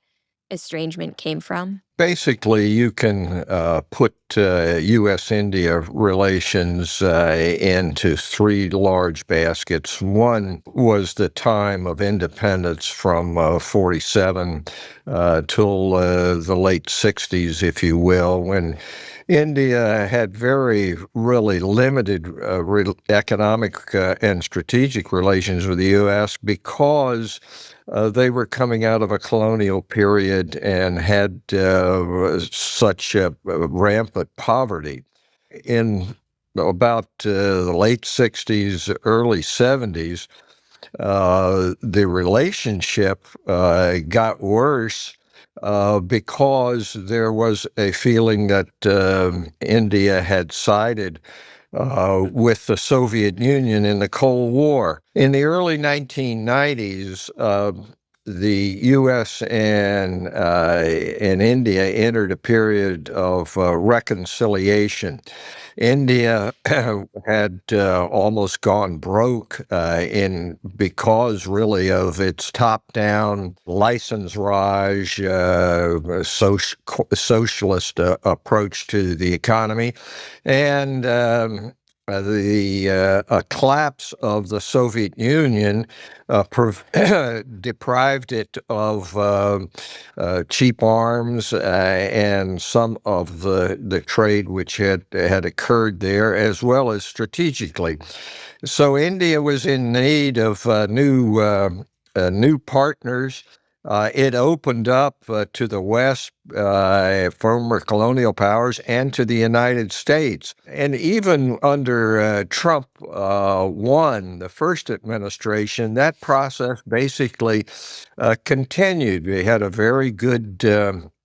estrangement came from? Basically, you can put U.S.-India relations into three large baskets. One was the time of independence from 47 till the late 60s, if you will, when India had really limited economic and strategic relations with the U.S. because they were coming out of a colonial period and had such rampant poverty. In about the late 60s, early 70s, the relationship got worse because there was a feeling that India had sided with the Soviet Union in the Cold War. In the early 1990s, the U.S. and India entered a period of reconciliation. India had almost gone broke because really of its top-down license Raj socialist approach to the economy, and the collapse of the Soviet Union deprived it of cheap arms and some of the trade which had occurred there, as well as strategically. So India was in need of new partners. It opened up to the West, former colonial powers, and to the United States. And even under Trump 1, the first administration, that process basically continued. We had a very good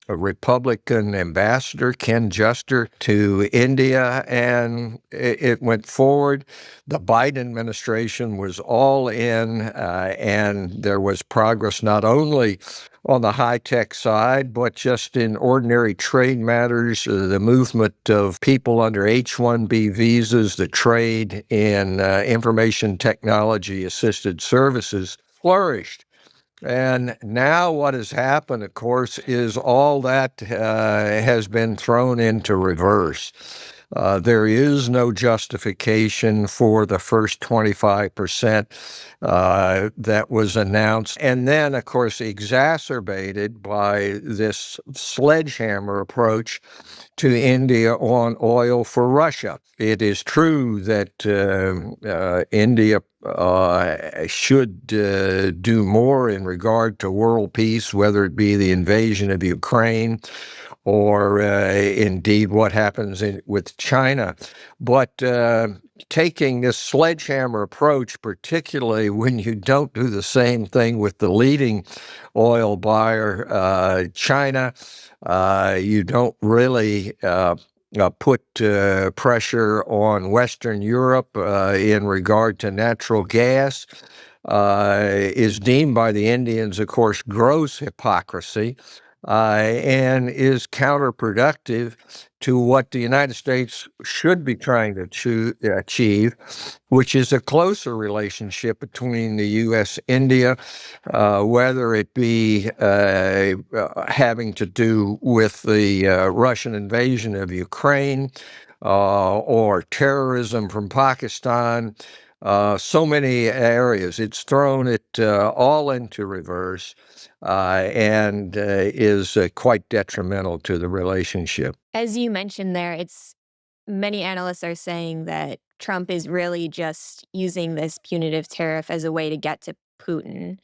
a Republican ambassador, Ken Juster, to India, and it went forward. The Biden administration was all in, and there was progress not only on the high-tech side, but just in ordinary trade matters, the movement of people under H-1B visas, the trade in information technology-assisted services flourished. And now what has happened, of course, is all that has been thrown into reverse. There is no justification for the first 25% that was announced. And then, of course, exacerbated by this sledgehammer approach to India on oil for Russia. It is true that India should do more in regard to world peace, whether it be the invasion of Ukraine or indeed what happens with China. But taking this sledgehammer approach, particularly when you don't do the same thing with the leading oil buyer, China, you don't really put pressure on Western Europe in regard to natural gas, is deemed by the Indians, of course, gross hypocrisy, and is counterproductive to what the United States should be trying to achieve, which is a closer relationship between the U.S.-India, whether it be having to do with the Russian invasion of Ukraine or terrorism from Pakistan. So many areas. It's thrown it all into reverse and is quite detrimental to the relationship. As you mentioned there, many analysts are saying that Trump is really just using this punitive tariff as a way to get to Putin.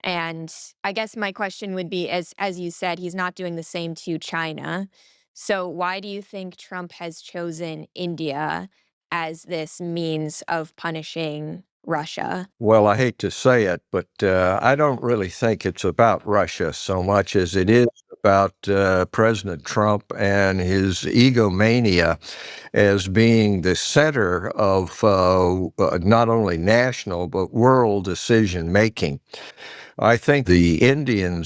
And I guess my question would be, as you said, he's not doing the same to China. So why do you think Trump has chosen India as this means of punishing Russia? Well, I hate to say it, but I don't really think it's about Russia so much as it is about President Trump and his egomania as being the center of not only national but world decision making. I think the Indians